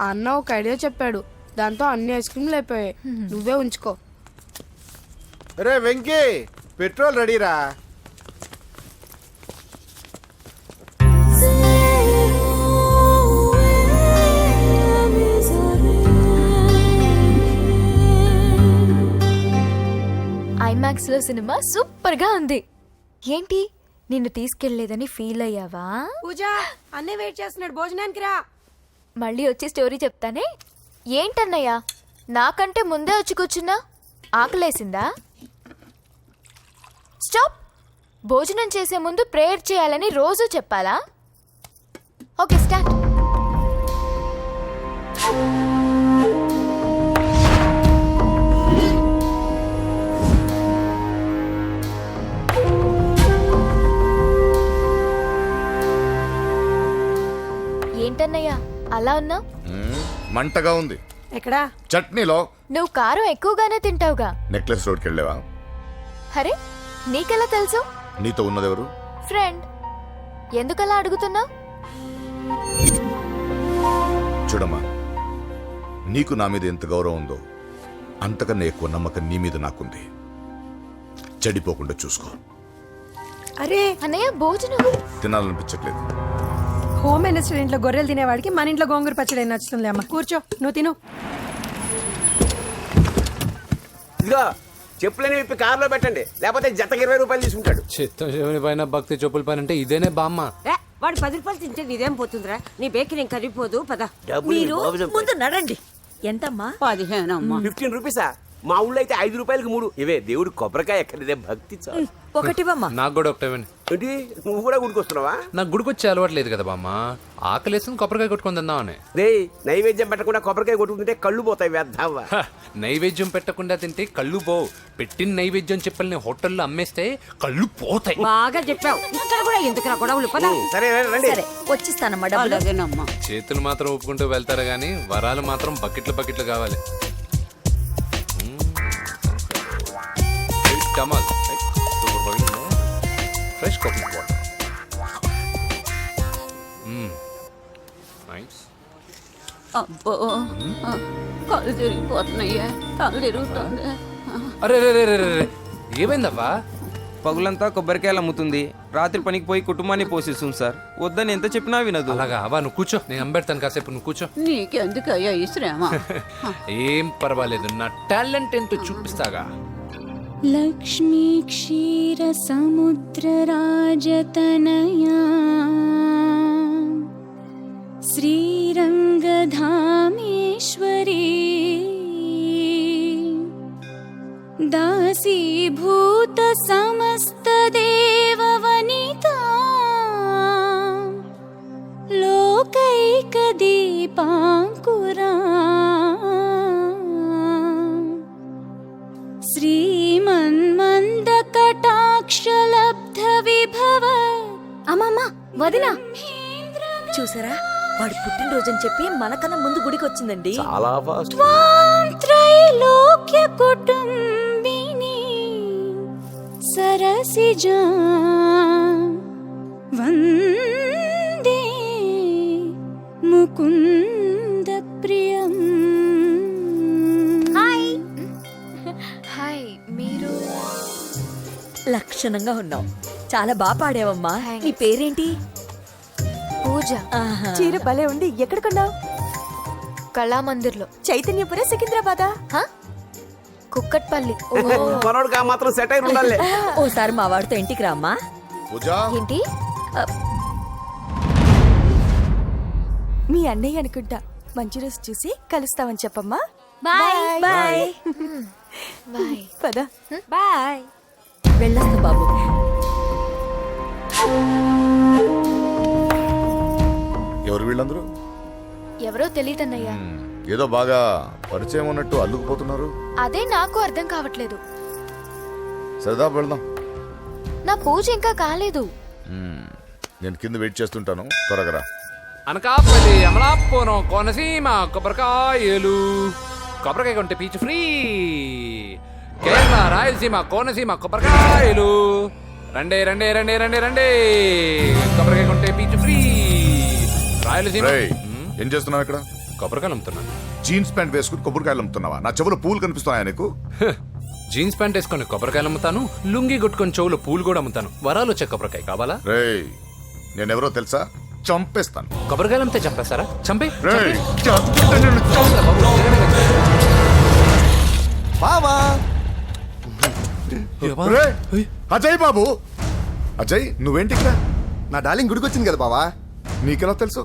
ఆ అన్న ఒక ఐడియా చెప్పాడు, దాంతో అన్ని ఐస్ క్రీమ్లు అయిపోయాయి. నువ్వే ఉంచుకో. రే వెంకీ, పెట్రోల్ రెడీరా. ఐమాక్స్ లో సినిమా సూపర్ గా ఉంది. ఏంటి, నిన్ను తీసుకెళ్లేదని ఫీల్ అయ్యావా? పూజ, అన్నీ వెయిట్ చేస్తున్నాడు, భోజనానికి రా. మళ్ళీ వచ్చి స్టోరీ చెప్తానే. ఏంటన్నయ్యా, నాకంటే ముందే వచ్చి కూర్చున్నా? ఆకలేసిందా? స్టాప్. భోజనం చేసే ముందు ప్రేయర్ చేయాలని రోజు చెప్పాలా? Okay, start. ఎలా ఉన్నావు? మంటగా ఉంది. ఎక్కడా? చట్నీలో. నువ్వు కారం ఎక్కువగానే తింటావుగా. నెక్లెస్ రోడ్కి వెళ్ళావా? అరే నీకెలా తెలుసు? నీతో ఉన్నదెవరు? ఫ్రెండ్. ఎందుకలా అడుగుతున్నావు? చూడమ్మా, నీకు నా మీద ఎంత గౌరవం ఉందో అంతకన్నా ఎక్కువ నమ్మకం నీ మీద నాకుంది. చెడిపోకుండా చూసుకో. అరే అన్నయ్య భోజనం తినాలనిపించట్లేదు. హోమ్ మినిస్టర్ ఇంట్లో గొర్రెలు తినేవాడికి మన ఇంట్లో గోంగూర పచ్చడి నచ్చుతుంది అమ్మ. కూర్చో, నువ్వు తిను. ఇదిగో చెప్పులని విప్పి కారులో పెట్టండి, లేకపోతే జతకి 20 రూపాయలు తీసుకుంటాడు. చిత్తం శివుని పైన భక్తి చెప్పుల పైన అంటే ఇదేనే బామ్మ. వాడు 10 రూపాయలు తింటే నీదేం పోతుందిరా? నీ బేకి నేను కరిగిపోదు. పద. మీరు ముందు నడండి. ఎంతమ్మా? 15 అమ్మా. 15 రూపీసా? మా ఊళ్ళో అయితే 5 రూపాయలకి 3. ఇవే దేవుడు కొబ్బరికాయ ఎక్కడిదే భక్తి చాలు. ఒకటివమ్మా. నాకు కూడా ఒకటే ఇవ్వండి. ఏంటి నువ్వు కూడా గుడికొస్తున్నావా? నాకు గుడికొచ్చే అలవాటు లేదు కదా బామ్మ. ఆకలేసుకుని కొబ్బరికాయ కొట్టుకొని తిందామని. రే నైవేద్యం పెట్టకుండా కొబ్బరికాయ కొట్టుకుంటే కళ్ళు పోతాయి వ్యర్థావా. నైవేద్యం పెట్టకుండా తింటే కళ్ళు పోవు. పెట్టిన నైవేద్యం చెప్పల్ని హోటల్లో అమ్మేస్తే కళ్ళు పోతాయి. బాగా చెప్పావు. ఇక్కడ కూడా ఎందుకురా గొడవలు? పద. సరే రండి. వచ్చిస్తానమ్మా డబ్బులు. అదేనమ్మా. చేతులు మాత్రం ఒప్పుకుంటూ వెళ్తారు గానీ వరాలు మాత్రం బకెట్లు కావాలి. టమాల్ ఫ్రెష్ కోకోనట్ వాటర్. నైస్. అబ్బో కళ్ళు తిరిగిపోతున్నాయ్యా. కళ్ళు తిరుగుతుంది. అరే ఏమైందవ్వా? పగులంతా కొబ్బరికాయలు అమ్ముతుంది. రాత్రి పనికి పోయి కుటుంబాన్ని పోషిస్తుంది సార్. వద్దని ఎంత చెప్పినా వినదు. అలాగా అవ్వా, నువ్వు కూర్చో, నేను అంబెడతాను కాసేపు. నువ్వు కూర్చో. నీకెందుకయ్యా ఈ శ్రమ? ఏం పర్వాలేదు, నా టాలెంట్ ఏంటో చూపిస్తాగా. లక్ష్మీ క్షీర సముద్ర రాజతనయా శ్రీరంగధామేశ్వరీ దాసీభూత సమస్త దేవవనితా లోకైక దీపాంకురా శ్రీమన్మంద కటాక్షలబ్ధ విభవ. అమ్మమ్మ వదినా చూసారా, వాడు పుట్టినరోజని చెప్పి మనకన్నా ముందు గుడికి వచ్చిందండి. చాలా ఫాస్ట్. త్రైలోక్య కుటుంబిని సరసిజా వందే ముకుంద ప్రియం. హాయ్. హాయ్. మీరు లక్షణంగా ఉన్నావు. చాలా బాగా పాడావమ్మా. నీ పేరేంటి? పూజ. చీర భలే ఉండి. ఎక్కడ కొన్నావు? కళామందిర్లో. చైతన్యపురం, సికింద్రాబాదా? కుక్కట్పల్లి. మనోడుగా మాత్రం సెటైర్ ఉండాలి. ఓసారి మా వాడితో ఇంటికి రామ్మా. ఏంటి? మీ అన్నయ్య అనుకుంటా. మంచి రోజు చూసి కలుస్తామని చెప్పమ్మా. బాయ్. బాయ్. బాయ్. పద. బాయ్. వెళ్ళొస్తా బాబు. ఎవరు వీళ్ళందరూ? ఎవరో తెలియదన్నయ్యా. ఏదో బాగా పరిచయం ఉన్నట్టు అల్లుకుపోతున్నారు. అదే నాకు అర్థం కావట్లేదు. సరదా వెళ్దాం. నా పూజ ఇంకా కాలేదు. నేను కింద వెయిట్ చేస్తుంటాను, త్వరగా రా. అనకాపల్లి, అమలాపురం, కోనసీమ కొబ్బరికాయలు. కొబ్బరికాయ కొంటే పీచు ఫ్రీ. కేరళ, రాయలసీమ, కోనసీమ కొబ్బరికాయలు. రండి కొబ్బరికాయ కొంటే పీచు ఫ్రీ. రాయలసీమ. ఏం చేస్తున్నావు ఇక్కడ? కొబ్బరికాయలు అమ్ముతున్నాను. జీన్స్ ప్యాంట్ వేసుకుని కొబ్బరికాయలు అమ్ముతున్నావా? నా చెవులు పూలు కనిపిస్తున్నాయా నీకు? జీన్స్ ప్యాంట్ వేసుకొని కొబ్బరికాయలు అమ్ముతాను, లుంగి కొట్టుకొని చెవులు పూలు కూడా అమ్ముతాను. వరాలు వచ్చే కొబ్బరికాయ కావాలా? రేయ్, నేనెవరో తెలుసా? చంపేస్తాను. కొబ్బరికాయలు అమ్మితే చంపేస్తారా? చంపే. బావా. అజయ్ బాబు. అజయ్, నువ్వేంటి ఇక్కడ? నా డార్లింగ్ గుడికి వచ్చింది కదా బావా. నీకెలా తెలుసు?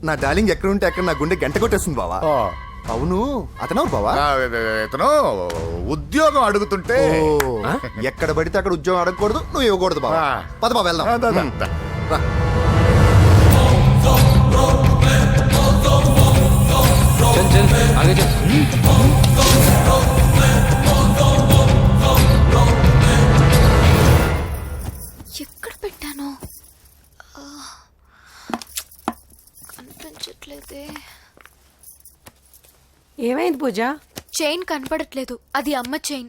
నా డార్లింగ్ ఎక్కడ ఉంటే అక్కడ నా గుండె గంట కొట్టేస్తుంది బావా. అవును, అతను బావా. ఇతను ఉద్యోగం అడుగుతుంటే. ఎక్కడ పడితే అక్కడ ఉద్యోగం అడగకూడదు, నువ్వు ఇవ్వకూడదు బావా. పద బావ వెళ్దాం. రా. చల్ ఆగే చల్. ఎక్కడ పెట్టాను? కనిపించట్లేదే. ఏమైంది పూజ? చైన్ కనపడట్లేదు. అది అమ్మ చైన్.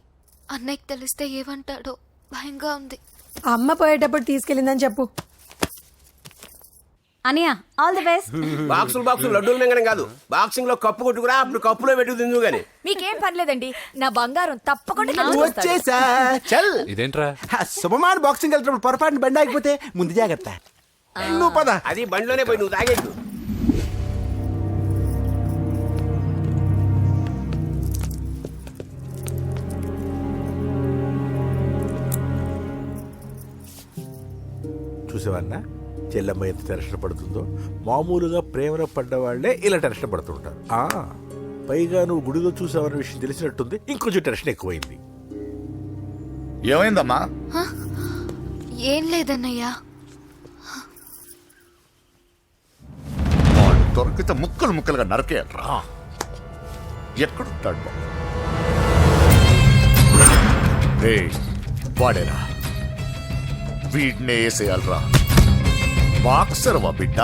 అన్నయ్యకి తెలిస్తే ఏమంటాడో భయంగా ఉంది. అమ్మ పోయేటప్పుడు తీసుకెళ్ళిందని చెప్పు. అనియా ఆల్ ది బెస్ట్. బాక్సులు లడ్డూలు మింగడం కాదు, బాక్సింగ్ లో కప్పు కొట్టుకురా, అప్పుడు కప్పులో పెట్టు తిందు గాని. మీకేం పర్లేదండి, నా బంగారం తప్పకుండా వచ్చేసా చల్. ఇదేంట్రా? శుభమాన్ బాక్సింగ్ వెళ్తున్నప్పుడు పొరపాటున బండి ఆగిపోతే ముందు జాగ్రత్త. నువ్వు పద. అది బండిలోనే పోయి నువ్వు తాగేట్టు. చూసేవన్నా చెల్లమ్మ ఎంత టెన్షన్ పడుతుందో. మామూలుగా ప్రేమలో పడ్డవాళ్లే ఇలా టెన్షన్ పడుతుంటారు. పైగా నువ్వు గుడిలో చూసావన్న విషయం తెలిసినట్టుంది, ఇంకొంచెం టెన్షన్ ఎక్కువైంది. ఏమైందమ్మా? ఏం లేదన్నయ్యా. వాడు దొరికితే ముక్కలు ముక్కలుగా నరకేయాలరా. ఎక్కడుంటాడు బాబు? వాడేరా, వీడినే వేసేయాలరా. బాక్సర్ వా బిడ్డ.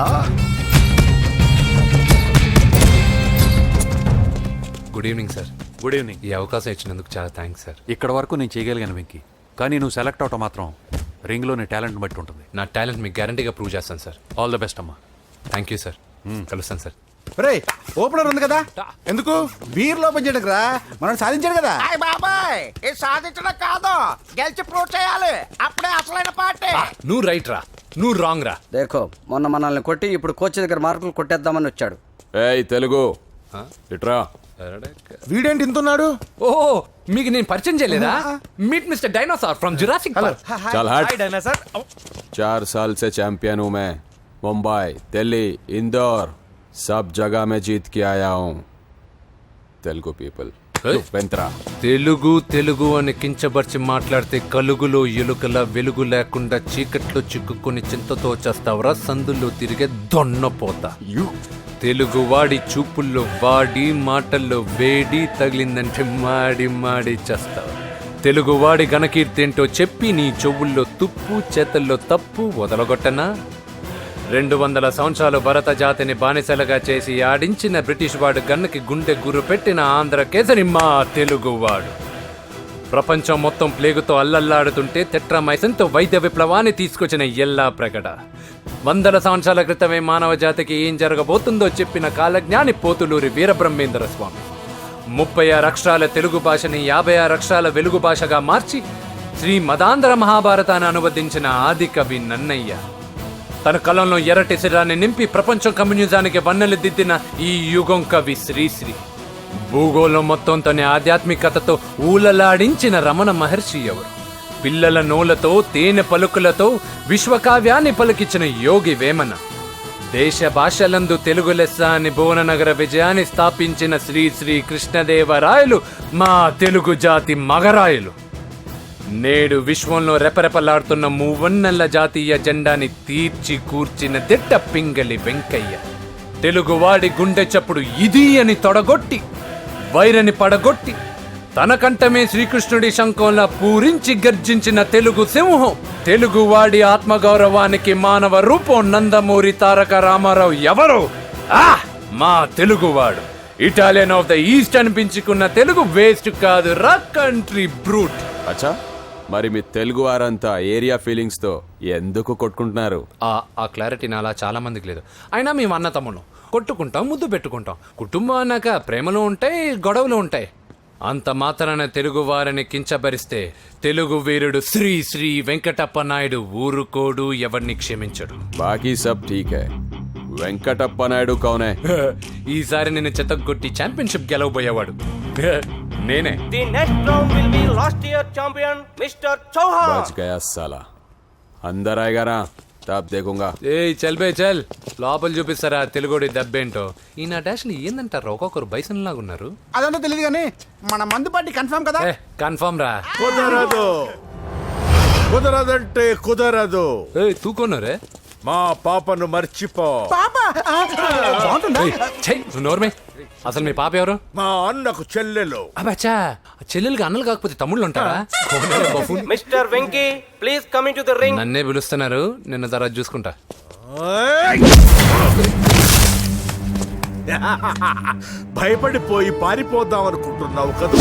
Good evening sir. Good evening. ఈ అవకాశం ఇచ్చినందుకు చాలా థ్యాంక్స్ సార్. ఇక్కడ వరకు నేను చేయగలిగాను వెంకీ, కానీ నువ్వు సెలెక్ట్ అవటం మాత్రం రింగ్లో నీ టాలెంట్ బట్టి ఉంటుంది. నా టాలెంట్ మీకు గ్యారంటీగా ప్రూవ్ చేస్తాను సార్. ఆల్ ద బెస్ట్ అమ్మా. Thank you sir. కలుస్తాను సార్. రే ఓపెనర్ ఉంది కదా, ఎందుకు బీర్ ఓపెన్ చేయడానికి రా, మనం సాధించాడు కదా. బాబాయ్ ఇది సాధించడం కాదు, గెలిచి ప్రూవ్ చేయాలి, అప్పుడే అసలైన పార్టీ. నువ్వు రైట్ రా, నువ్వు రాంగ్ రా. దేఖో మొన్న మనల్ని కొట్టి ఇప్పుడు కోచ్ దగ్గర మార్కులు కొట్టేద్దామని వచ్చాడు. ఏయ్ తెలుగు ఇట్రా. వీడేంటి ఇంతున్నాడు? ఓహో మీకు నేను పరిచయం చేయలేదా? Meet mister dinosaur from Jurassic park. चल हट। 4 साल से चैंपियन हूँ मैं। मुंबई, दिल्ली, इंदौर सब जगह में जीत के आया हूँ। तेलुगु पीपल పెంత్రా. తెలుగు తెలుగు అని కించబర్చి మాట్లాడితే కలుగులో ఎలుకల వెలుగు లేకుండా చీకట్లో చిక్కుకొని చింతతో చేస్తావరా సందుల్లో తిరిగే దొన్నపోతా. తెలుగు వాడి చూపుల్లో వాడి మాటల్లో వేడి తగిలిందంటే మాడి మాడి చేస్తావు. తెలుగు వాడి ఘనకీర్తి ఏంటో చెప్పి నీ చెవుల్లో తుప్పు చేతల్లో తప్పు వదలగొట్టనా? 200 సంవత్సరాలు భరత జాతిని బానిసలుగా చేసి ఆడించిన బ్రిటిష్ వాడు గన్నకి గుండె గుర్రు పెట్టిన ఆంధ్ర కేసరి మా తెలుగువాడు. ప్రపంచం మొత్తం ప్లేగుతో అల్లల్లాడుతుంటే టెట్రామైసిన్తో వైద్య విప్లవాన్ని తీసుకొచ్చిన ఎల్లా ప్రగడ. 100 సంవత్సరాల క్రితమే మానవ జాతికి ఏం జరగబోతుందో చెప్పిన కాలజ్ఞాని పోతులూరి వీరబ్రహ్మేంద్ర స్వామి. 36 అక్షరాల తెలుగు భాషని 56 అక్షరాల వెలుగు భాషగా మార్చి శ్రీ మదాంధ్ర మహాభారతాన్ని అనువదించిన ఆది కవి నన్నయ్య. తన కలంలో ఎర్రటి శిరాన్ని నింపి ప్రపంచం కమ్యూనిజానికి వన్నెలు దిద్దిన ఈ యుగం కవి శ్రీశ్రీ. భూగోళం మొత్తం తన ఆధ్యాత్మికతతో ఊలలాడించిన రమణ మహర్షి ఎవరు? పిల్లల నోలతో తేనె పలుకులతో విశ్వకావ్యాన్ని పలికించిన యోగి వేమన. దేశ భాషలందు తెలుగు లెస్స అని భువననగర విజయాన్ని స్థాపించిన శ్రీ శ్రీ కృష్ణదేవరాయలు మా తెలుగు జాతి మగరాయలు. నేడు విశ్వంలో రెపరెపలాడుతున్న మూవన్నెల జాతీయ జెండాని తీర్చి కూర్చిన దిట్ట పింగళి వెంకయ్య. తెలుగువాడి గుండె చప్పుడు ఇది అని తొడగొట్టి వైరని పడగొట్టి తన కంఠమే శ్రీకృష్ణుడి శంఖంలా పూరించి గర్జించిన తెలుగు సింహం. తెలుగువాడి ఆత్మగౌరవానికి మానవ రూపం నందమూరి తారక రామారావు ఎవరు? మా తెలుగువాడు. ఇటాలియన్ ఆఫ్ ద ఈస్ట్ అనిపించుకున్న తెలుగు వేస్ట్ కాదు రా కంట్రీ బ్రూట్. అచ్చా, మరి మీ తెలుగు వారంతా ఏరియా ఫీలింగ్స్ తో ఎందుకు కొట్టుకుంటున్నారు? ఆ క్లారిటీ నాలా చాలా మందికి లేదు. అయినా మేము అన్న తమ్ముడు కొట్టుకుంటాం, ముద్దు పెట్టుకుంటాం. కుటుంబం అన్నాక ప్రేమలు ఉంటాయి, గొడవలు ఉంటాయి. అంత మాత్రాన తెలుగు వారిని కించబరిస్తే తెలుగు వీరుడు శ్రీ శ్రీ వెంకటప్ప నాయుడు ఊరుకోడు, ఎవరిని క్షమించడు. బాకీ సబ్ ఠీక్ హై. వెంకటప్ప నాయుడు కౌనే? ఈసారి నేను చెత్తగొట్టి ఛాంపియన్షిప్ గెలవబోయేవాడు నేనే. बच गया साला. अंदर आएगा ना तब देखूंगा. చల్ బే చల్, లోపల చూపిస్తారా తెలుగుడి దెబ్బేంటో. ఈ నా డాష్ ఏందంటారు, ఒక్కొక్కరు బైసన్ లాగా ఉన్నారు. అదంతా తెలియదు కానీ మన మందు పార్టీ కన్ఫర్మ్ కదా? కన్ఫర్మ్ రా. కుదరదు, కుదరదంటే కుదరదు. తూకొన్నారే మా పాపను మర్చిపో. నోర్మే, అసలు మీ పాప ఎవరు? మా అన్నకు చెల్లెలు. అబ్బచ్చా, చెల్లెలుగా అన్నలు కాకపోతే తమ్ముళ్ళు ఉంటారా? Mister Venky please come in to the ring. నన్నే పిలుస్తున్నారు, నిన్న తర్వాత చూసుకుంటా. భయపడిపోయి పారిపోదాం అనుకుంటున్నావు కదా.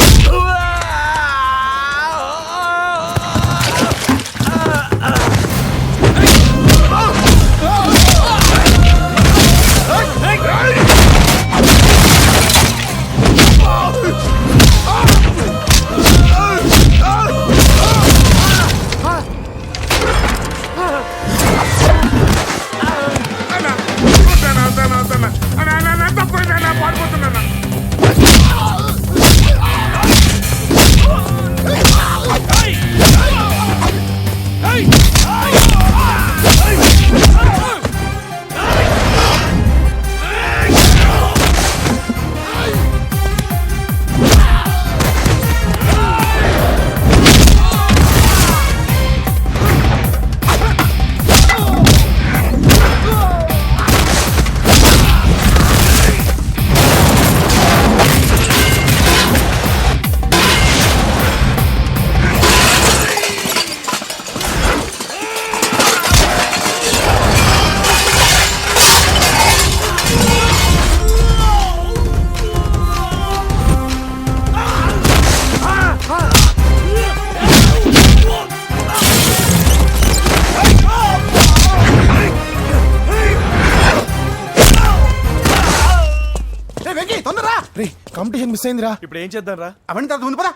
కాంపిటీషన్ మిస్ అయిందిరా. ఇప్పుడు ఏం చేద్దాం రా? అవన్నీ తర్వాత ముందు పదా.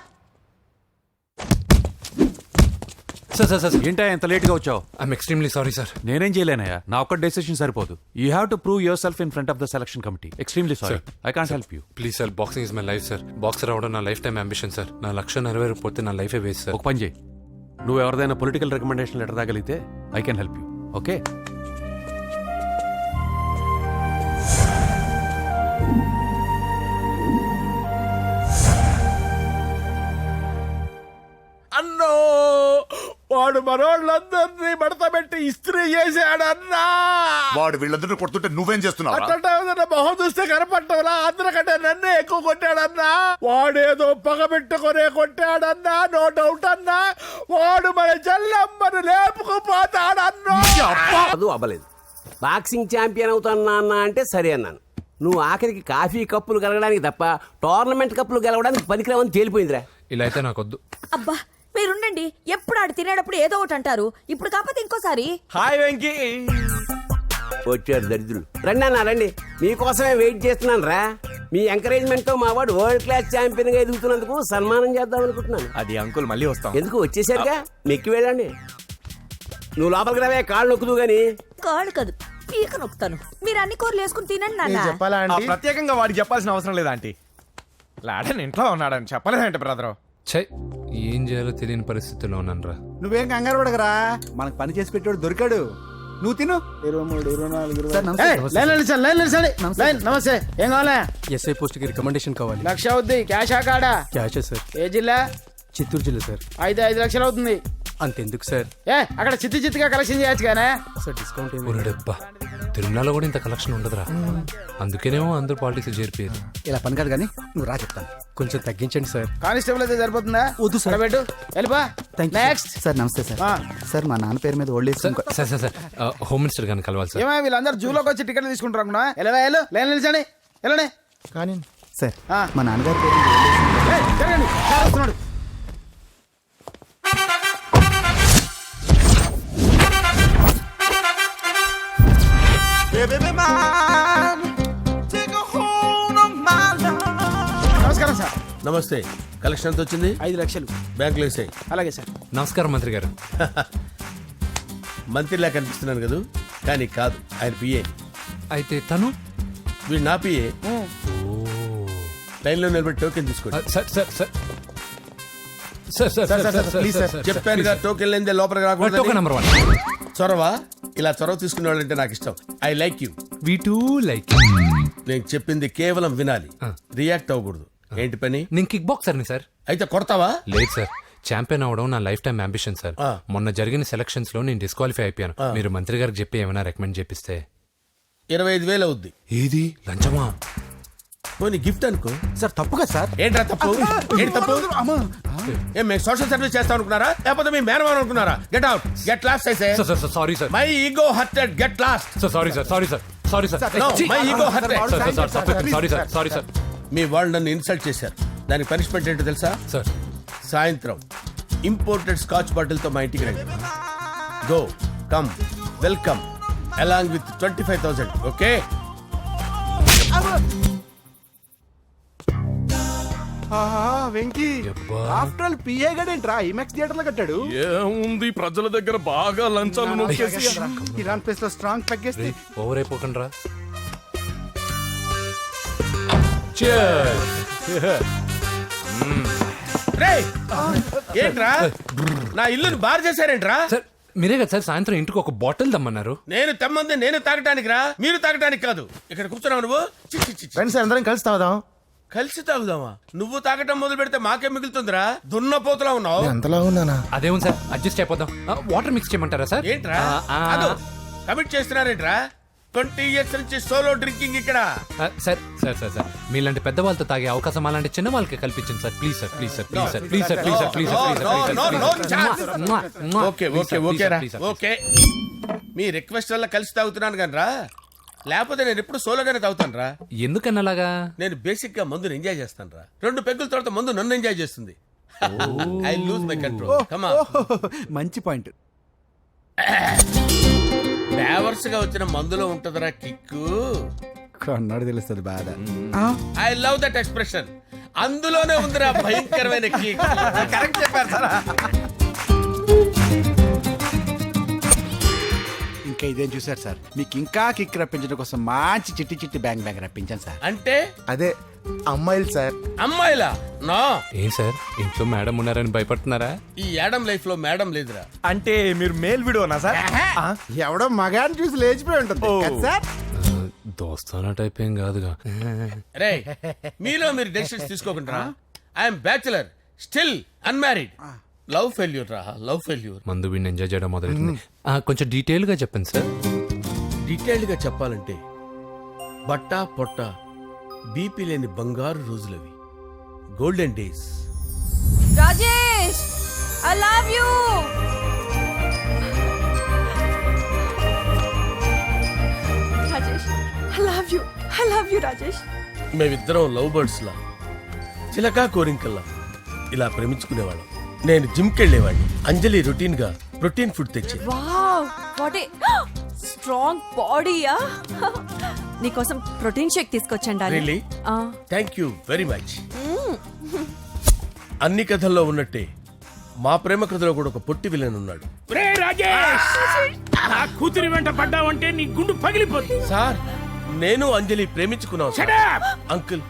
సార్ ఏంటా ఎంత లేట్గా వచ్చావు? I'm extremely sorry sir. నేనేం చేయలేనయ్యా, నా ఒక్క డెసిషన్ సరిపోదు. You have to prove your self in front of the selection committee. Extremely sorry, I can't help you. Please sir, boxing is my life sir. Boxer అవడం నా life time ambition sir. నా లక్ష్యం నెరవేరకపోతే నా లైఫే waste sir. ఒక పని చేయి, నువ్వు ఎవరిదైనా పొలిటికల్ రికమెండేషన్ లెటర్ రాగలిగితే I can help you. Okay? అన్నో, వాడు మనోళ్ళందరినీ మడత పెట్టి ఇస్త్రీ చేశాడన్నా. వాడు వీళ్ళందరూ కొడుతుంటే నువ్వేం చేస్తున్నావు? అట్లా మొహం చూస్తే కనపట్టవురా. అందరికంటే నన్నే ఎక్కువ కొట్టాడన్నా. వాడేదో పగ పెట్టుకునే కొట్టాడన్నా, నో డౌట్ అన్నా. వాడు మన చెల్లమ్మను లేపుకుపోతాడన్నా. అది అవ్వలేదు. బాక్సింగ్ ఛాంపియన్ అవుతానా అన్న అంటే సరే అన్నాను. నువ్వు ఆఖరికి కాఫీ కప్పులు గెలవడానికి తప్ప టోర్నమెంట్ కప్పులు గెలవడానికి పనికిరావని తేలిపోయిందిరా. ఇలా అయితే నాకొద్దు. అబ్బా మీరుండండి, ఎప్పుడు ఆడు తినేటప్పుడు ఏదో ఒకటి అంటారు. ఇప్పుడు కాకపోతే ఇంకోసారి. హాయ్ వెంకీ. వచ్చారు దరిద్రులు. రండి అన్న రండి, మీకోసమే వెయిట్ చేస్తున్నాను రా. మీ ఎంకరేజ్మెంట్ తో మా వాడు వరల్డ్ క్లాస్ ఛాంపియన్ గా ఎదుగుతున్నందుకు సన్మానం చేద్దాం అనుకుంటున్నాను. అది అంకుల్ మళ్ళీ వస్తాం. ఎందుకు వచ్చేసరిగా మెక్కి వెళ్ళండి. నువ్వు లోపలికి రావే, కాళ్ళు నొక్కుదు గాని. కాళ్ళు కాదు, పీక నొక్కుతాను. మీరు అన్ని కూరలు వేసుకుని తినండి నాన్న. చెప్పాలా ఆంటీ? ప్రత్యేకంగా వాడికి చెప్పాల్సిన అవసరం లేదా ఆంటీ? లాడన్ ఇంట్లో ఉన్నాడని చెప్పలేదంటే బ్రదరు. ఛై, ఏం చేయాలో తెలియని పరిస్థితిలో ఉన్నాను రా. నువ్వేం కంగారు పడగరా, మనకు పని చేసి పెట్టాడు దొరికాడు. నువ్వు తిను. 23, 24 నమస్తే. ఏం కావాలా? ఎస్ఐ పోస్ట్ కి రికమెండేషన్ కావాలి. 1,00,000 అవుద్ది. క్యాషా కాడా? క్యాషే సార్. ఏ జిల్లా? చిత్తూరు జిల్లా సార్. 5 లక్షలు అవుతుంది. అంతెందుకు సార్? అక్కడ చిత్తుగా కలెక్షన్ చేయొచ్చు కానీ సార్ డిస్కౌంట్ ఏమి? ఒరేడబ్బా, తిరుమలలో కూడా ఇంత కలెక్షన్ ఉండదురా. అందుకేనేమో అందరూ పాలిటిక్స్ చేరిపోయారు. ఇలా పని కాదు కానీ నువ్వు రా చెప్తాను. కొంచెం తగ్గించండి సార్. కానిస్టేబుల్ అయితే సరిపోతుందా? వద్దు సార్. పెట్టు వెళ్ళిపా. నెక్స్ట్. సార్ నమస్తే సార్. సార్ మా నాన్న పేరు మీద old age sir sir sir home minister గారిని కలవాలి సార్. ఏమో వీళ్ళందరూ జూలోకి వచ్చి టికెట్లు తీసుకుంటారు అనుకున్నా. లైన్ నిలిచండి. వెళ్ళండి. కానీ సార్ మా నాన్నగారి పేరు మీద ఓల్డ్ ఏజ్ జరగండి. సార్ వస్తున్నాడు. నమస్కారం సార్. నమస్తే. కలెక్షన్ ఎంత వచ్చింది? 5 లక్షలు. బ్యాంకులో వేసాయి. అలాగే సార్. నమస్కారం మంత్రి గారు. మంత్రిలా కనిపిస్తున్నాను కదా, కానీ కాదు, ఆయన పిఏ. అయితే తను వీడు నా పిఏ. లైన్లో నిలబెట్టి టోకెన్ తీసుకోండి. Sir sir sir sir sir please sir, చెప్పాను కదా, టోకెన్ లేదే లోపలికి రాకూడదు. Token number 1. చొరవ. ఇలా చొరవ తీసుకునే వాళ్ళంటే నాకు ఇష్టం. I like you. We two like. నేను చెప్పింది కేవలం వినాలి, రియాక్ట్ అవ్వకూడదు. ఏంటి పని? నేను కిక్ బాక్సర్ని సార్. అయితే కొడతావా? లేదు సార్, ఛాంపియన్ అవడం నా లైఫ్ టైం అంబిషన్ సార్. మొన్న జరిగిన సెలక్షన్స్ లో నేను డిస్క్వాలిఫై అయిపోయాను. మీరు మంత్రి గారికి చెప్పి ఏమైనా రికమెండ్ చేపిస్తే. 25,000 అవుద్ది. ఏది లంచమా? పోనీ గిఫ్ట్ అనుకో. సార్ తప్పుగా సార్. ఏంట్రా తప్పు? ఏంటి తప్పు? ఏం మేము సోషల్ సర్వీస్ చేస్తాం అనుకున్నారా, లేకపోతే మీ మేనమాన్ అనుకున్నారా? Get out, get lost. Sorry sir. My ego hurted, get lost. Sorry sir. Sorry sir No, my ego hurt. Sorry sir sorry sir మీ వాళ్ళు నన్ను ఇన్సల్ట్ చేశారు. దానికి పనిష్మెంట్ ఏంటో తెలుసా? సార్ సాయంత్రం ఇంపోర్టెడ్ స్కాచ్ బాటిల్ తో మా ఇంటికి రండి. Go come welcome along with 25,000. Okay? Venky after all PA గడేంట్రా ఇమెక్స్ థియేటర్ లో కట్టాడు. ఏముంది ప్రజల దగ్గర బాగా లంచాలు నొక్కేసి ఇరాన్ ప్లేస్ లో స్ట్రాంగ్ తగ్గేస్తే ఓవర్ అయిపోకండి రా. రేయ్, ఏంట్రా నా ఇల్లుని బార్ చేశారేంట్రా? సార్ మీరే కదా సార్ సాయంత్రం ఇంటికి ఒక బాటిల్ దమ్మన్నారు. నేను తెమ్మంది నేను తాగటానికి రా, మీరు తాగటానికి కాదు. ఇక్కడ కూర్చున్నావు నువ్వు. చి, చి, చి, చి. ఫ్రెండ్స్ అందరం కలిసి తాగుదాం. కలిసి తాగుదామా? నువ్వు తాగటం మొదలు పెడితే మాకేం మిగులుతుందిరా? దున్నపోతులా ఉన్నావు. ఎంతలా ఉన్నానా? అదేమో సార్ అడ్జస్ట్ అయిపోదాం. వాటర్ మిక్స్ చేయమంటారా సార్? ఏంట్రా కమిట్ చేస్తున్నారేంట్రా? 20 years నుంచి సోలో డ్రింకింగ్ ఇక్కడ. సార్ సార్ సార్ సార్ మీలాంటి పెద్ద వాళ్ళతో తాగే అవకాశం అలాంటి చిన్న వాళ్ళకి కల్పించండి sir. Please sir please sir please sir please sir please sir please sir okay okay okay రా ఓకే. మీ రిక్వెస్ట్ వల్ల కలిసి తాగుతున్నాను కానీ రా, లేకపోతే నేను ఎప్పుడు సోలోగానే తాగుతాను రా. ఎందుకన్నా అలాగా? నేను బేసిక్ గా మందుని ఎంజాయ్ చేస్తాను రా. 2 పెగ్గుల తర్వాత మందు నన్ను ఎంజాయ్ చేస్తుంది. I lose my control. Come on. మంచి పాయింట్. ఫ్లేవర్స్ గా వచ్చిన మందులో ఉంటదరా కిక్కు. కన్నాడు తెలుస్తుంది బాధ. I love that expression. అందులోనే ఉందిరా భయంకరమైన కిక్. కరెక్ట్ చెప్పారు సార్. ఇంకా ఇదేం చూసారు సార్, మీకు ఇంకా కిక్ రప్పించడం కోసం మంచి చిట్టి చిట్టి బ్యాంగ్ బ్యాంగ్ రప్పించాను సార్. అంటే అదే అమ్మాయిలు సార్. అమ్మాయిలా? నా ఏం సార్ ఇంట్లో మేడం ఉన్నారని భయపడుతున్నారా? ఈ యాడమ్ లైఫ్ లో మేడం లేదురా. అంటే మీరు మేల్ వీడియోనా సార్? ఎవడో మగాన్ని చూసి లేచిపోయి ఉంటుంది కదా సార్. దోస్తానా టైప్ ఏం కాదుగా. రే మీలో మీరు డెసిషన్స్ తీసుకోకుండా. I'm bachelor still unmarried. Love failure రా, లవ్ ఫెయిల్యూర్. మందు వీడిని ఎంజాయ్ చేయడం మొదలైంది. కొంచెం డీటెయిల్ గా చెప్పండి సార్. డీటెయిల్డ్ గా చెప్పాలంటే బట్టా పొట్ట బీపీ లేని బంగారు రోజులవి, golden days. Rajesh I love you. Rajesh I love you, I love you Rajesh. మేమిద్దరం లవ్ బర్డ్స్ లా, చిలకా కోరింకల్లా ఇలా ప్రేమించుకునేవాళ్ళం. నేను జిమ్కి వెళ్ళేవాడిని. అంజలి రొటీన్ గా ప్రోటీన్ ఫుడ్ తెచ్చేది. వావ్ వాట్ ఏ స్ట్రాంగ్ బాడీయా. నీకోసం ప్రోటీన్ షేక్ తీసుకొచ్చండి. Really? Thank you very much. అన్ని కథల్లో ఉన్నట్టే మా ప్రేమ కథలో కూడా ఒక పొట్టి విలన్ ఉన్నాడు. కూతురి వెంట పడ్డావంటే నీ గుండు పగిలిపోతుంది. సార్ నేను అంజలి ప్రేమించుకున్నాను సార్. అంకుల్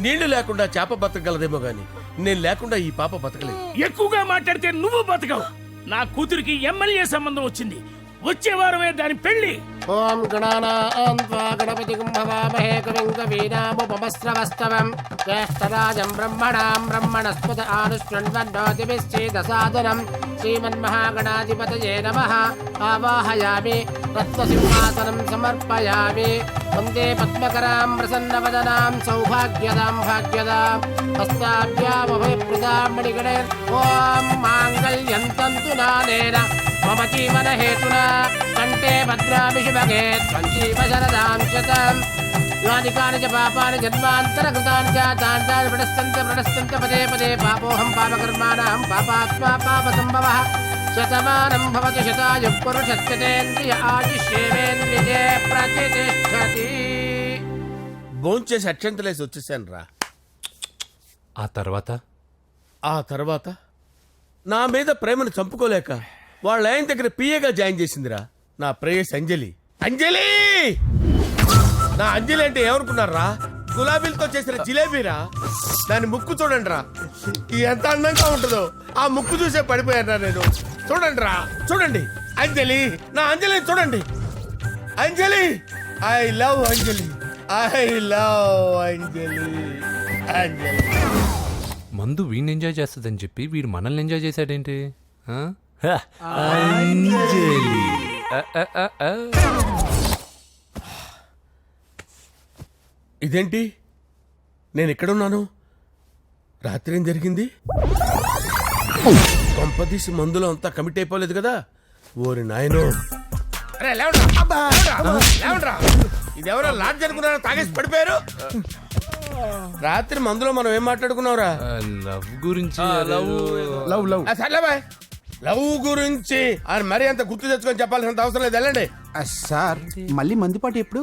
నీళ్లు లేకుండా చేప బతకగలదేమో గాని నేను లేకుండా ఈ పాప బతకలేదు. ఎక్కువగా మాట్లాడితే నువ్వు బతకవు. నా కూతురికి ఎమ్మెల్యే సంబంధం వచ్చింది. వచ్చే వారమే దాని పెళ్లి. ఓం గణపతిం భవామహే కవిం కవీనాముపమస్రవస్తవం జ్యేష్ఠరాజం బ్రహ్మణాం బ్రహ్మణస్పత ఆనుష్ణ్వన్నోతిభిశ్చేదసాదనం శ్రీమన్మహాగణాధిపతయే నమః. ఆవాహయామి రత్నసింహాసనం సమర్పయామి. వందే పద్మకరాం ప్రసన్నవదనాం సౌభాగ్యదాం భాగ్యదాం హస్తాభ్యామభయప్రదాం మణిగణే. ఓం మాంగళ్యం తంతు నానేన మమ జీవన హేతునా కంటే భద్రామి శుభగే త్వం జీవ శరదాం శతం. యాని కాని చ పాపాని జన్మాంతర కృతాని జాతాని తాని ప్రణశ్యంత పదే పదే పాపోహం పాపకర్మాణం పాపాత్మా పాప సంభవః. శతమానం భవతి శతాయుః పురుషస్యేంద్రియ ఆయుష్యేంద్రియే ప్రతిష్టతి. భోంచేసి అక్షంతలేసి వచ్చేసాను రా. ఆ తర్వాత నా మీద ప్రేమను చంపుకోలేక వాళ్ళ ఆయన దగ్గర పిఏగా జాయిన్ చేసిందిరా నా ప్రేయస్ అంజలి. అంజలి నా అంజలి అంటే ఏమనుకున్నారా? గులాబీలతో చేసిన జిలేబీరా. దాని ముక్కు చూడండి రా ఎంత అందంగా ఉంటుందో. ఆ ముక్కు చూసే పడిపోయారా నేను. చూడండి రా చూడండి. అంజలి నా అంజలి చూడండి. Anjali I love Anjali, I love Anjali. Anjali మందు వీడిని ఎంజాయ్ చేస్తుందని చెప్పి వీడు మనల్ని ఎంజాయ్ చేశాడేంటి? ఇదేంటి నేను ఎక్కడున్నాను? రాత్రి ఏం జరిగింది? కొంపదీసి మందులో అంతా కమిట్ అయిపోలేదు కదా? ఓరి నాయనో. ఇదెవరో లాడ్జ్ అనుకున్నారా? తాగేసి పడిపోయారు. రాత్రి మందులో మనం ఏం మాట్లాడుకున్నావురా? లవ్ గురించి సర్లే బాయ్, లవ్ గురించి ఆయన మరీ అంత గుర్తు తెచ్చుకొని చెప్పాల్సినంత అవసరం లేదు. వెళ్ళండి సార్ మళ్ళీ మందుపాటి ఎప్పుడు?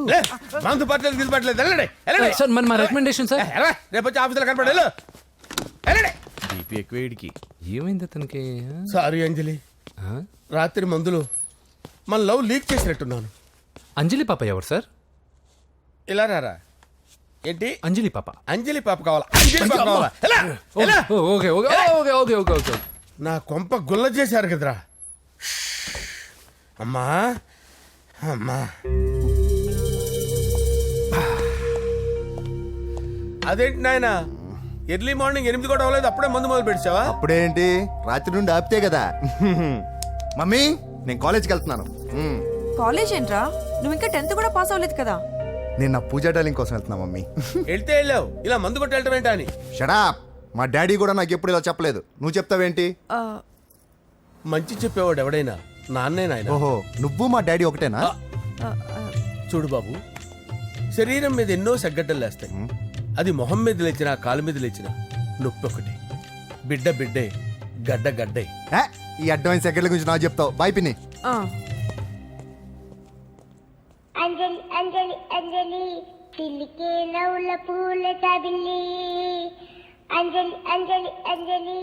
మందు పట్టలేదు గిల్లు పట్టలేదు. వెళ్ళండి సార్ మరి మా రికమెండేషన్ సార్. రేపు వచ్చి ఆఫీసులో కనపడి వెళ్ళండి. బీపీ ఎక్కువ వీడికి. ఏమైంది అతనికి? సారీ అంజలి, రాత్రి మందులో మన లవ్ లీక్ చేసినట్టున్నాను. అంజలి పాప ఎవరు సార్? ఇలా రారా. ఏంటి? అంజలి పాప. అంజలి పాప కావాలా? అంజలి పాప కావాలా? Okay okay okay okay okay okay. నా కొంప గుల్ల చేశారు కదరా. అమ్మా అమ్మా, అదేంటి నాయన ఎర్లీ మార్నింగ్ 8 కూడా అవ్వలేదు, అప్పుడే మందు మొదలు పెడిచావా? అప్పుడేంటి, రాత్రి నుండి ఆపితే కదా. మమ్మీ నేను కాలేజ్కి వెళ్తున్నాను. కాలేజ్ ఏంట్రా, నువ్వు ఇంకా 10th కూడా పాస్ అవ్వలేదు కదా. నేను నా పూజా డాలింగ్ కోసం వెళ్తున్నా మమ్మీ. వెళ్తే వెళ్ళావు, ఇలా మందు కొట్టి వెళ్ళటం ఏంటా అని. షడా, మా డాడీ కూడా నాకు ఎప్పుడు ఇలా చెప్పలేదు. నువ్వు చెప్తావేంటి? మంచి చెప్పేవాడు ఎవడైనా నాన్నే నాయన. ఓహో, నువ్వు మా డాడీ ఒకటేనా? చూడు బాబు, శరీరం మీద ఎన్నో సగ్గడ్డలు లేస్తాయి. అది మొహం మీద లేచినా కాలు మీద లేచినా నొప్పి ఒకటి. బిడ్డ బిడ్డే, గడ్డ గడ్డే. ఈ అడ్వాన్స్ సెకండ్ల గురించి నాకు చెప్తావు. బాయ్ పిన్ని. అంజలి అంజలి అంజలి పిల్లికే నవ్వుల పూల తబిల్లి. అంజలి అంజలి అంజలి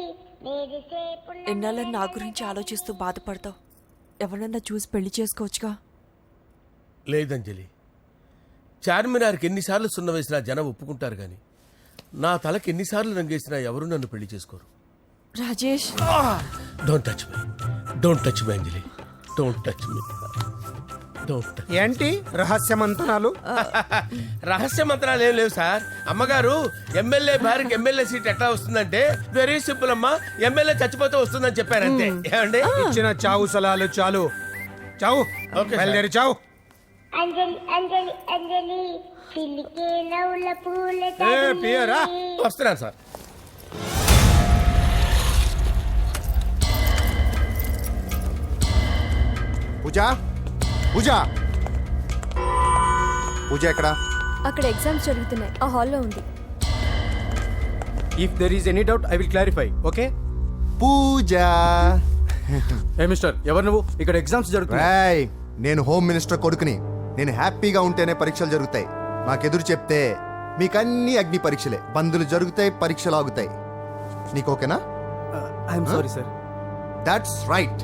ఎన్నాళ్ళని నా గురించి ఆలోచిస్తూ బాధపడతావు? ఎవరన్నా చూసి పెళ్లి చేసుకోవచ్చుగా. లేదంజలి, చార్మినార్కి ఎన్నిసార్లు సున్న వేసినా జనం ఒప్పుకుంటారు గాని నా తలకి ఎన్నిసార్లు రంగేసినా ఎవరు నన్ను పెళ్లి చేసుకోరు. Rajesh, don't touch me, don't touch me Anjali, don't touch me. ఏంటి రహస్య మంతనాలు? రహస్య మంత్రాలు ఏం లేవు సార్. అమ్మగారు ఎమ్మెల్యే భార్యకి ఎమ్మెల్యే సీట్ ఎట్లా వస్తుందంటే వెరీ సింపుల్ అమ్మా, ఎమ్మెల్యే చచ్చిపోతే వస్తుందని చెప్పారంతే. ఏమండి? ఇచ్చిన చావు సలాలు చాలు. చావు. ఓకే బయలుదేరి చావు. అంజలి అంజలి అంజలి పిల్లికే నవ్వుల పూల పియరా వస్తున్నాను సార్. పూజ పూజ పూజ ఎక్కడ? అక్కడ ఎగ్జామ్స్ జరుగుతున్నాయి, ఆ హాల్లో ఉంది. If there is any doubt I will clarify. Okay Pooja. ఏ మిస్టర్, ఎవరు నువ్వు? ఇక్కడ ఎగ్జామ్స్ జరుగుతున్నాయి. నేను హోమ్ మినిస్టర్ కొడుకుని. నేను హ్యాపీగా ఉంటేనే పరీక్షలు జరుగుతాయి. నాకెదురు చెప్తే మీకన్నీ అగ్ని పరీక్షలే. బందులు జరుగుతాయి, పరీక్షలు ఆగుతాయి. నీకు ఓకేనా? I'm sorry sir. That's right.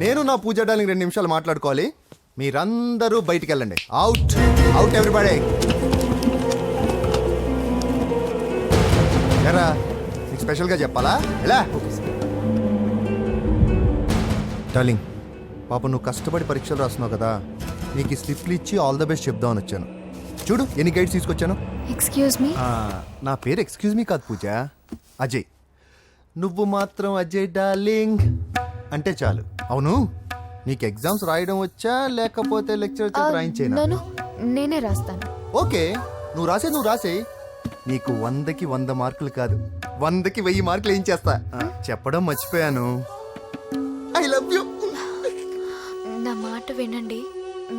నేను నా పూజ డార్లింగ్ 2 నిమిషాలు మాట్లాడుకోవాలి. మీరందరూ బయటికి వెళ్ళండి. Out out everybody. ఎరా, నీకు స్పెషల్గా చెప్పాలా? ఎలా డార్లింగ్, పాప నువ్వు కష్టపడి పరీక్షలు రాస్తున్నావు కదా, నీకు ఈ స్లిప్లు ఇచ్చి ఆల్ ద బెస్ట్ చెప్దామని వచ్చాను. చూడు ఎన్ని గైడ్స్ తీసుకొచ్చాను. Excuse me. నా పేరు ఎక్స్క్యూజ్ మీ కాదు పూజ, అజయ్. నువ్వు మాత్రం అజయ్ డార్లింగ్ అంటే చాలు. అవును, నీకు ఎగ్జామ్స్ రాయడం వచ్చా లేకపోతే లెక్చర్ రాయించేనా? నేనే రాస్తాను. ఓకే, నువ్వు రాసే. నీకు 100కి 100 మార్కులు కాదు, 100కి 1000 మార్కులు ఏం చేస్తా. చెప్పడం మర్చిపోయాను, ఐ లవ్ యూ. నా మాట వినండి,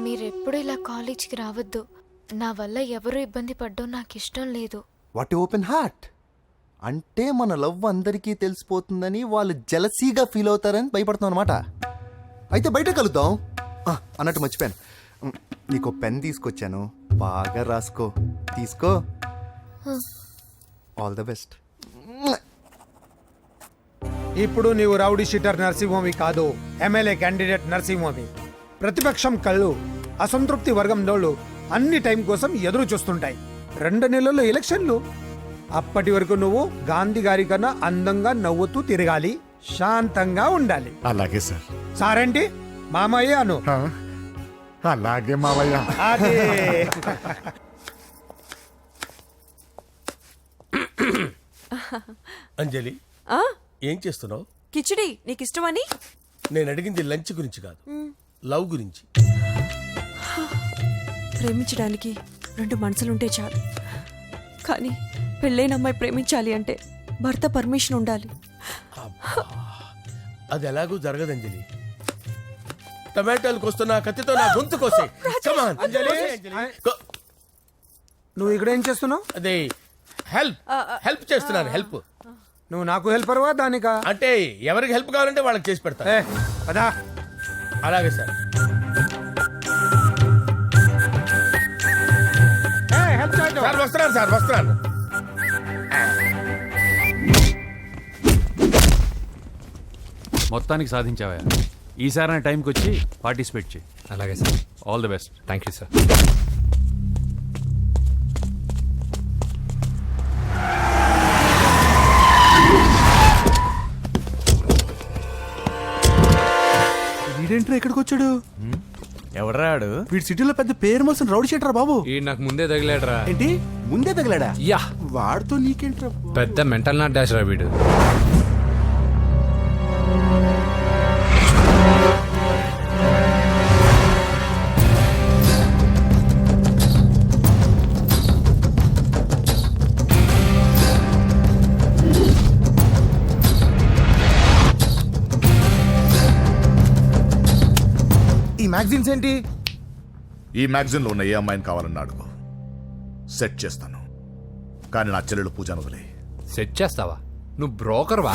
మీరెప్పుడు ఇలా కాలేజ్కి రావద్దు. నా వల్ల ఎవరు ఇబ్బంది పడ్డం నాకు ఇష్టం లేదు. వాట్ ఓపెన్ హార్ట్ అంటే మన లవ్ అందరికీ తెలిసిపోతుందని వాళ్ళు జలసీగా ఫీల్ అవుతారని భయపడుతున్నాం అనమాట. అయితే బయట కలుద్దాం. అన్నట్టు మర్చిపోయాను, నీకు పెన్ తీసుకొచ్చాను, బాగా రాసుకో. తీసుకో. All the best. ఇప్పుడు నీవు రౌడీ షీటర్ నరసింహమి కాదు, ఎమ్మెల్యే క్యాండిడేట్ నరసింహమి. ప్రతిపక్షం కళ్ళు, అసంతృప్తి వర్గం డోళ్ళు అన్ని టైం కోసం ఎదురు చూస్తుంటాయి. 2 నెలల్లో ఎలక్షన్లు. అప్పటి వరకు నువ్వు గాంధీ గారి కన్నా అందంగా నవ్వుతూ తిరగాలి, శాంతంగా ఉండాలి. అలాగే సార్. సారేంటి మామయ్య అను. అలాగే మావయ్య. అదే. అంజలి, ఏం చేస్తున్నావు? కిచిడి నీకు ఇష్టమని. నేను అడిగింది లంచ్ గురించి కాదు, లవ్ గురించి. ప్రేమించడానికి 2 మనసులుంటే చాలు, కానీ పెళ్ళైన అమ్మాయి ప్రేమించాలి అంటే భర్త పర్మిషన్ ఉండాలి. అది ఎలాగూ జరగదు అంజలి. టమాటోలు కోస్తున్నా కత్తితో నా గొంతు కోసే కమాన్ అంజలి నువ్వు ఇక్కడ ఏం చేస్తున్నావు? అదే హెల్ప్ చేస్తున్నాను. హెల్ప్ నువ్వు నాకు హెల్పర్వా దానికా? అంటే ఎవరికి హెల్ప్ కావాలంటే వాళ్ళకి చేసి పెడతా. పదా. అలాగే సార్. సార్ వస్తున్నాను సార్, వస్తున్నాను. మొత్తానికి సాధించావా? ఈసారి టైంకి వచ్చి పార్టిసిపేట్ చేయి. అలాగే sir. All the best. Thank you sir. వీడేంట్రా ఇక్కడికి వచ్చాడు? ఎవడరాడు? వీడి సిటీలో పెద్ద పేరు మోసిన రౌడీ షీటర్ బాబు. ఈ నాకు ముందే తగిలాడరా. ఏంటి ముందే తగిలాడా? యా, వాడితో నీకేంట్రా? పెద్ద మెంటల్ నాట్ డాష్ రా వీడు. ఈ మ్యాగజైన్స్ ఏంటి? ఈ మ్యాగజైన్ లో ఉన్న ఏ అమ్మాయిని కావాలన్నా అడుగు, సెట్ చేస్తాను. కానీ నా చెల్లెలు పూజను వదిలే. సెట్ చేస్తావా? నువ్వు బ్రోకర్ వా?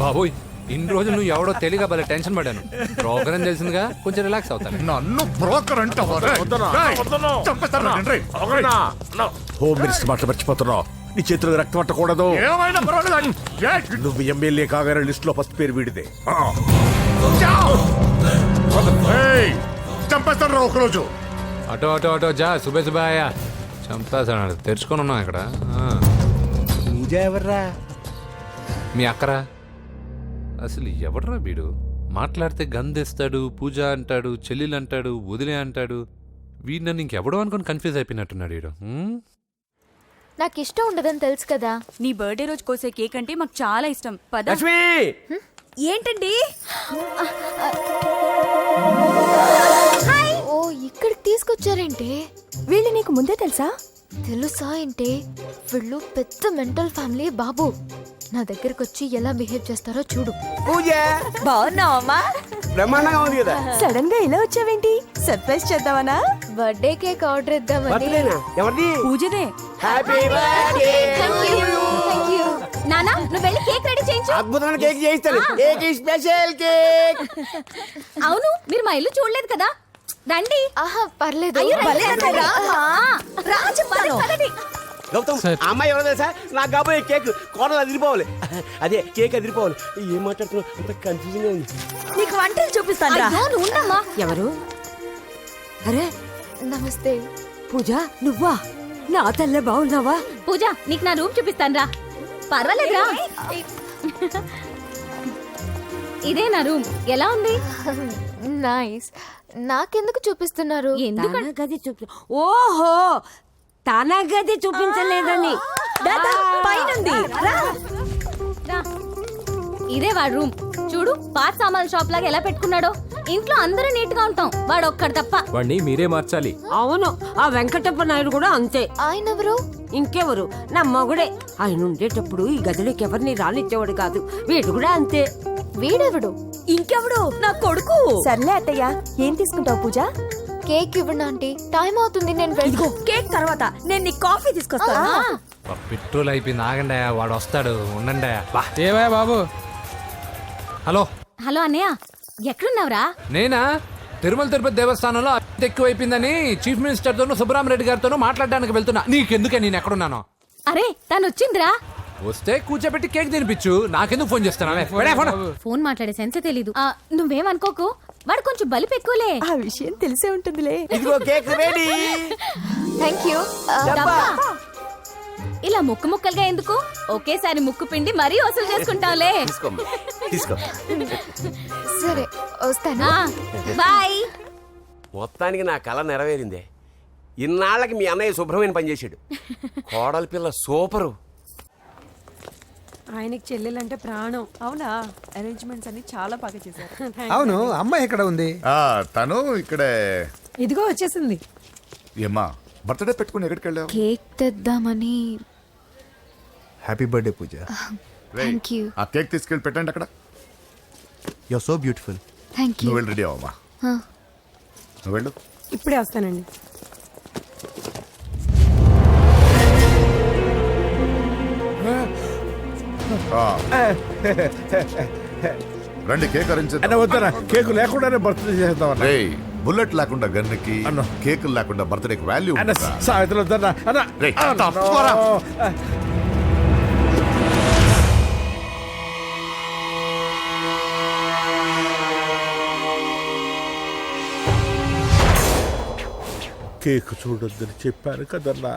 బాబోయ్, ఇన్ని రోజులు నువ్వు ఎవడో తెలియక భలే టెన్షన్ పడ్డాను. బ్రోకర్ అని తెలిసిందిగా కొంచెం రిలాక్స్ అవుతాను. నన్ను బ్రోకర్ అంటే హోమ్ మినిస్టర్ మాట మర్చిపోతున్నావు. నీ చేతిలో రక్తం పట్టకూడదు. నువ్వు ఎమ్మెల్యే కాగానే లిస్ట్ లో ఫస్ట్ పేరు వీడిదే. చంపేస్తాను ఒకరోజు. అటో అటో అటో జా, సుబే సుబే ఆయా. చంపేస్తాడు. తెరుచుకొని ఉన్నాం ఇక్కడ. పూజ ఎవర్రా? మీ అక్కరా? అసలు ఎవడరా వీడు? మాట్లాడితే గంధేస్తాడు, పూజ అంటాడు, చెల్లెలు అంటాడు, వదిలే అంటాడు. వీడు నన్ను ఇంకెవడో అనుకుని కన్ఫ్యూజ్ అయిపోయినట్టున్నాడు వీడు. నాకు ఇష్టం ఉండదని తెలుసు కదా. నీ బర్త్డే రోజు కోసే కేక్ అంటే మాకు చాలా ఇష్టం. పద. ఏంటండి? ఓ, ఇక్కడికి తీసుకొచ్చారేంటే? వీళ్ళు నీకు ముందే తెలుసా? తెలుసా ఏంటే? వీళ్ళు పెద్ద మెంటల్ ఫ్యామిలీ బాబు. నా దగ్గరకు వచ్చి ఎలా బిహేవ్ చేస్తారో చూడు. పూజ బాగున్నావమ్మా? బ్రహ్మాండంగా ఉంది కదా. సడన్ గా ఇలా వచ్చావేంటి? సర్ప్రైజ్ చేద్దామనా? బర్త్డే కేక్ ఆర్డర్ ఇద్దామని. ఎవరిది? పూజదే. Happy birthday. Thank you. నానా, నువ్వు వెళ్ళి కేక్ రెడీ చేయించు. అద్భుతమైన కేక్ చేయిస్తాను. Cake special cake. అవును, మీరు మా ఇల్లు చూడలేదు కదా. రండి. ఆహా, పర్లేదు. గౌతమ్, ఆ అమ్మాయి ఎవరో తెలుసా? నాకు కాబోయే కేక్ కోడలు అదిరిపోవాలి. అదే కేక్ అదిరిపోవాలి. ఏం మాట్లాడుతున్నావు? అంత కన్ఫ్యూజన్ గా ఉంది. నీకు వంటలు చూపిస్తాను. ఎవరు? అరే నమస్తే. పూజ, నువ్వా? నా తల్లే బాగున్నావా? పూజ, నీకు నా రూమ్ చూపిస్తాను రా. పర్వాలేదురా. ఇదే నా రూమ్. ఎలా ఉంది? నైస్. నాకెందుకు చూపిస్తున్నారు? గది చూపి. ఓహో, తన గది చూపించలేదని. పైనుంది. ఇదే వాడు రూమ్. చూడు, పాత సామాన్ షాప్ లాగా ఎలా పెట్టుకున్నాడో. ఇంట్లో అందరూ నీట్ గా ఉంటాం, వాడు ఒక్కడు తప్ప. వాడిని మీరే మార్చాలి. అవును, ఆ వెంకటప్ప నాయుడు కూడా అంతే. ఆయన ఎవరు? ఇంకెవరు? నా మగుడే. ఆయన ఉండేటప్పుడు ఈ గదిలోకి ఎవరిని రానిచ్చేవాడు కాదు. వీడు కూడా అంతే. వీడెవడు? ఇంకెవడు? నా కొడుకు. సర్లే అత్తయ్య, ఏం తీసుకుంటావు పూజ? కేక్ ఇవ్వండి ఆంటీ, టైం అవుతుంది. నేను కేక్ తర్వాత నేను నీ కాఫీ తీసుకొస్తాను. పెట్రోల్ అయిపోయింది. ఆగండి, వాడు వస్తాడు. ఉండండి. ఏవా బాబు? హలో హలో అన్నయ్య, ఎక్కడున్నావురా? నేనా? తిరుమల తిరుపతి దేవస్థానంలో అత్యంత ఎక్కువైపోయిందని చీఫ్ మినిస్టర్ తోనూ సుబ్రహ్మరెడ్డి గారితోనూ మాట్లాడడానికి వెళ్తున్నా. నీకెందుకే నేను ఎక్కడున్నాను? అరే, తను వచ్చిందిరా. వస్తే కూర్చోబెట్టి కేక్ తినిపించు. నాకెందుకు ఫోన్ చేస్తున్నా? ఫోన్ మాట్లాడే సెన్సే తెలీదు. నువ్వేమనుకోకు, వాడు కొంచెం బలిపు ఎక్కువలే. ఆ విషయం తెలిసే ఉంటుందిలే. ఇదిగో కేక్ రెడీ. Thank you. ఇలా ముక్కు ముక్కలుగా ఎందుకు? ఒకేసారి ముక్కు పిండి మరీ వసూలు చేసుకుంటావులే. తీసుకో. సరే, వస్తాను. బాయ్. మొత్తానికి నా కళ నెరవేరిందే. ఇన్నాళ్ళకి మీ అన్నయ్య శుభ్రమైన పనిచేశాడు. కోడల పిల్ల సూపరు. ఆయనకి చెల్లెలంటే ప్రాణం. అవునా? అరేంజ్మెంట్స్ అన్ని చాలా బాగా చేశారు. అవును, అమ్మాయి ఎక్కడ ఉంది? తను ఇక్కడే. ఇదిగో వచ్చేసింది. ఏమ్మా, బర్త్డే పెట్టుకుని ఎక్కడికి వెళ్ళావు? కేక్ తెద్దామని. Happy birthday Pooja. Thank you. ఆ కేక్ తీసుకెళ్ళి పెట్టండి అక్కడ. You are so beautiful. Thank you. నువ్వు వెళ్ళి రెడీ అవ్వమ్మా. నువ్వు వెళ్ళు. ఇప్పుడే వస్తానండి. రండి కేక్ అరేంజ్ అన్న వద్దనా, కేకు లేకుండానే బర్త్డే చేద్దాం అన్న. బుల్లెట్ లేకుండా గన్నుకి కేకులు లేకుండా బర్త్డేకి వాల్యూ అన్న సాయంత్రం వద్దన్నా అన్న. రేయ్, అన్న, తప్పుకోరా. కేక్ చూడొద్దని చెప్పాను కదన్నా.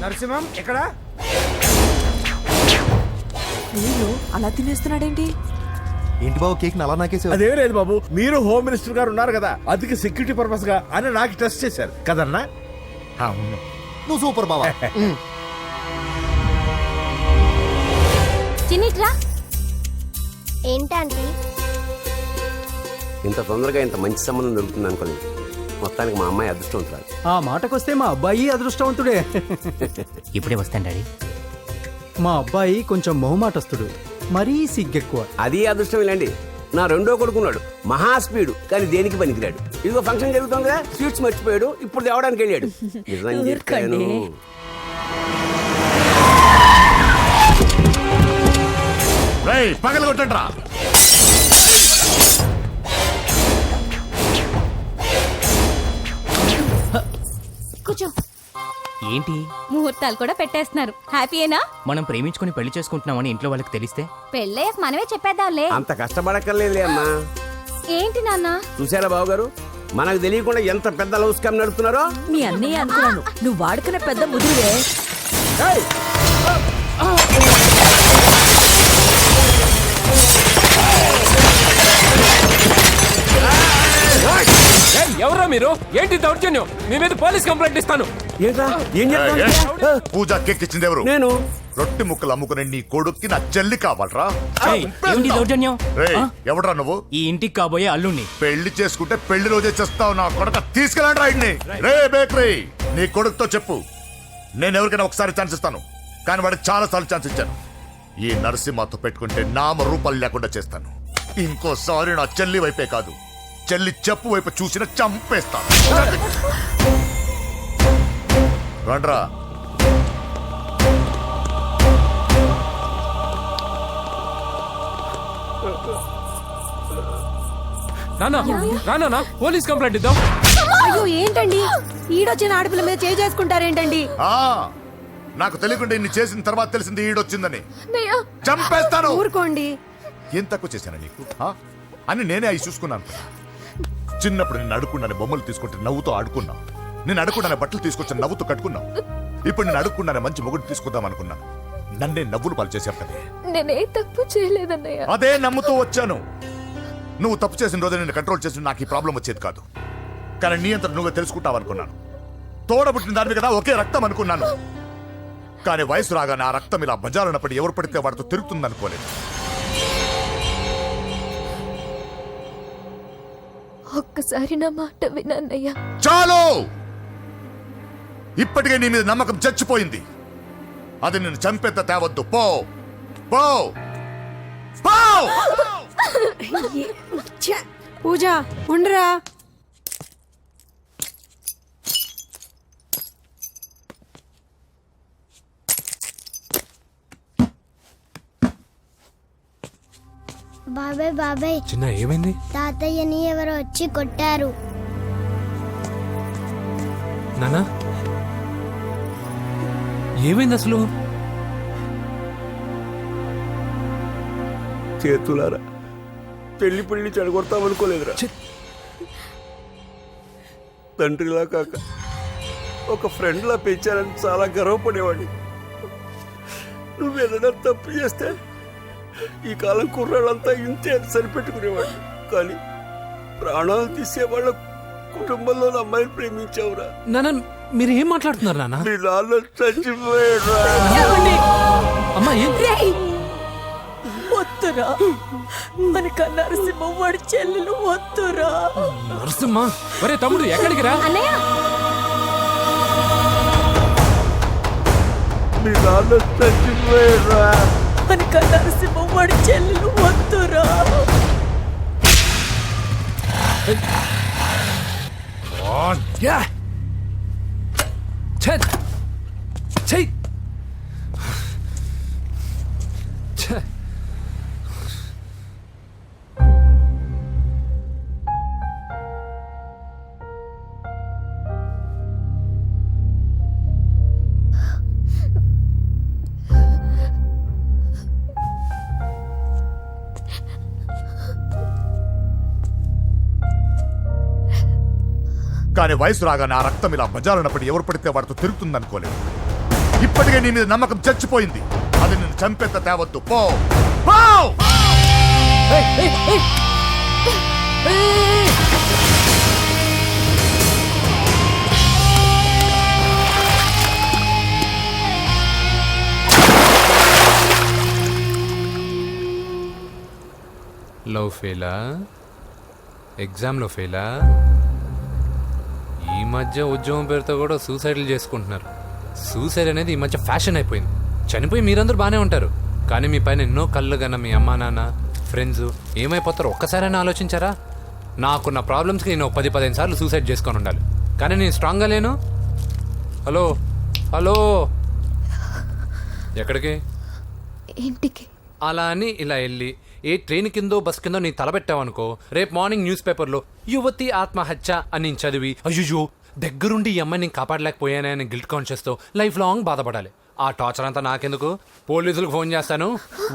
నరసింహం ఎక్కడ? అయ్యో అలా తినేస్తున్నాడేంటి? ఏంటి బాబు కేక్ అలా నాకేసావు? అదేం లేదు బాబు, మీరు హోమ్ మినిస్టర్ గారు ఉన్నారు కదా, అందుకే సెక్యూరిటీ పర్పస్ గా అని నాకు టెస్ట్ చేశారు కదన్నా. నువ్వు సూపర్ బాబా. చిన్నిట్రా. ఏంటంటే ఇంత తొందరగా ఇంత మంచి సంబంధం దొరుకుతుంది అనుకోలేదు. మొత్తానికి మా అమ్మాయి అదృష్టవంతురాలు. ఆ మాటకొస్తే మా అబ్బాయి అదృష్టవంతుడే. ఇప్పుడే వస్తాను డాడీ. మా అబ్బాయి కొంచెం మొహమాటస్తుడు, మరీ సిగ్గెక్కువ. అది అదృష్టం ఇలాండి. నా రెండో కొడుకున్నాడు, మహా స్పీడు, కానీ దేనికి పనికిరాడు. ఇదిగో ఫంక్షన్ జరుగుతుంది కదా, స్వీట్స్ మర్చిపోయాడు, ఇప్పుడు తేవడానికి వెళ్ళాడు. నిజం చెప్పాను. పగల కొట్టండి. కూర్చో. ఏంటి ముహూర్తాలు కూడా పెట్టేస్తున్నారు. హ్యాపీయేనా? మనం ప్రేమించుకుని పెళ్లి చేసుకుంటున్నామని ఇంట్లో వాళ్ళకి తెలిస్తే పెళ్ళయ్యాక మనమే చెప్పేద్దాంలే. అంత కష్టపడక్కర్లేదులే అమ్మా. ఏంటి నాన్న? చూసారా బాబు గారు, మనకు తెలియకుండా ఎంత పెద్ద లవ్ స్కామ్ నడుపుతున్నారో. మీ అన్నయ్య అనుకున్నాను, నువ్వు వాడుకునే పెద్ద ముదురువే. ఎవరా మీరు? ఏంటి దౌర్జన్యం? మీ మీద పోలీస్ కంప్లైంట్ ఇస్తాను. పూజ కేక్ ఇచ్చింది ఎవరు? నేను. రొట్టె ముక్కలు అమ్ముకునే నీ కొడుక్కి నా చెల్లి కావాలరా? ఏంటి దౌర్జన్యం? ఎవడరా నువ్వు? ఈ ఇంటికి కాబోయే అల్లుణ్ణి. పెళ్లి చేసుకుంటే పెళ్లి రోజే చేస్తావు నా కొడుక. తీసుకెళ్ళండి రాయిడ్ని. రే బేకరీ, నీ కొడుకుతో చెప్పు, నేను ఎవరికైనా ఒకసారి ఛాన్స్ ఇస్తాను, కానీ వాడికి చాలా సార్లు ఛాన్స్ ఇచ్చాను. ఈ నరసింహతో పెట్టుకుంటే నామ రూపాలు లేకుండా చేస్తాను. ఇంకోసారి నా చెల్లి వైపే కాదు, చెల్లి చెప్పు వైపు చూసిన చంపేస్తాను. రండ్రా. నానా పోలీస్ కంప్లైంట్ ఇద్దాం. అయ్యో ఏంటండి, ఈడొచ్చిన ఆడపిల్ల మీద చేసుకుంటారేంటండి? నాకు తెలియకుండా ఇన్ని చేసిన తర్వాత తెలిసింది ఈడొచ్చిందని. చంపేస్తాను. ఊరుకోండి. ఏం తక్కువ చేశాను నీకు అని నేనే అవి చూసుకున్నాను. చిన్నప్పుడు నేను అడుక్కున్నాను బొమ్మలు తీసుకుంటే నవ్వుతో ఆడుకున్నా. నేను అడుక్కున్నాను బట్టలు తీసుకొచ్చి నవ్వుతో కట్టుకున్నావు. ఇప్పుడు నేను అడుక్కున్నాను మంచి మొగుడు తీసుకుందాం అనుకున్నాను. నన్నే నవ్వులు పాలు చేశారు కదే. నేనే తప్పు చేయలేదన్నయ్య. అదే నమ్ముతూ వచ్చాను. నువ్వు తప్పు చేసిన రోజు నేను కంట్రోల్ చేసిన నాకు ఈ ప్రాబ్లం వచ్చేది కాదు. కానీ నీ అంతా నువ్వే తెలుసుకుంటావు అనుకున్నాను. తోడబుట్టిన దాని కదా ఒకే రక్తం అనుకున్నాను. కానీ వయసు రాగానే ఆ రక్తం ఇలా బజారున్నప్పుడు ఎవరు పడితే వాడితో తిరుగుతుంది అనుకోలేదు. ఒక్కసారి నా మాట వినన్నయ్య. చాలు, ఇప్పటికే నీ మీద నమ్మకం చచ్చిపోయింది. అది నిన్ను చంపేత తేవద్దు. పో పో పో. పూజ ఉండరా. బాబాయ్ బాబాయ్, చిన్న ఏమైంది? తాతయ్యని ఎవరో వచ్చి కొట్టారు. నానా ఏమైంది అసలు? చేతులారా పెళ్లి పెళ్లి చెడగొడతామనుకోలేదురా. తండ్రిలా కాక ఒక ఫ్రెండ్లా పెంచారని చాలా గర్వపడేవాడిని. నువ్వేదైనా తప్పు చేస్తే ఈ కాలం కుర్రాళ్ళంతా ఇంతే అని సరిపెట్టుకునేవాడిని. కానీ ప్రాణాలు తీసేవాళ్ళ కుటుంబంలో అమ్మాయిని ప్రేమించావురా. నాన్న మీరు ఏం మాట్లాడుతున్నారు నాన్న? మీ నాన్న చచ్చిపోయాడురా. అమ్మా వద్దురా, మనకు నరసింహ వాడి చెల్లెలు వద్దురా. నరసింహ ఒరే తమ్ముడు ఎక్కడికి రా. మీ నాన్న చచ్చిపోయాడురా. మనకు నరసింహ వాడి చెల్లెలు వద్దురా. కానీ వయసు రాగానే ఆ రక్తం ఇలా బజారునప్పుడు ఎవరు పడితే వాడితో తిరుగుతుందనుకోలేదు. ఇప్పటికే నీ మీద నమ్మకం చచ్చిపోయింది. అది నిన్ను చంపేంత తేవద్దు. పో పో! లవ్ ఫెయిలా? ఎగ్జామ్లో ఫెయిలా? ఈ మధ్య ఉద్యోగం పేరుతో కూడా సూసైడ్లు చేసుకుంటున్నారు. సూసైడ్ అనేది ఈ మధ్య ఫ్యాషన్ అయిపోయింది. చనిపోయి మీరందరూ బాగానే ఉంటారు, కానీ మీ పైన ఎన్నో కళ్ళు కన్నా మీ అమ్మా నాన్న ఫ్రెండ్స్ ఏమైపోతారో ఒక్కసారైనా ఆలోచించారా? నాకున్న ప్రాబ్లమ్స్కి నేను 10-15 సార్లు సూసైడ్ చేసుకొని ఉండాలి, కానీ నేను స్ట్రాంగ్గా లేను. హలో హలో, ఎక్కడికి? ఇంటికి. అలా అని ఇలా వెళ్ళి ఏ ట్రైన్ కిందో బస్ కిందో నీ తలబెట్టావనుకో, రేపు మార్నింగ్ న్యూస్ పేపర్లో యువతి ఆత్మహత్య అని నేను చదివి అయ్యో దగ్గరుండి ఈ అమ్మాయి నేను కాపాడలేకపోయానే అని గిల్ట్ కాన్షియస్తో లైఫ్ లాంగ్ బాధపడాలి. ఆ టార్చర్ అంతా నాకెందుకు? పోలీసులకు ఫోన్ చేస్తాను,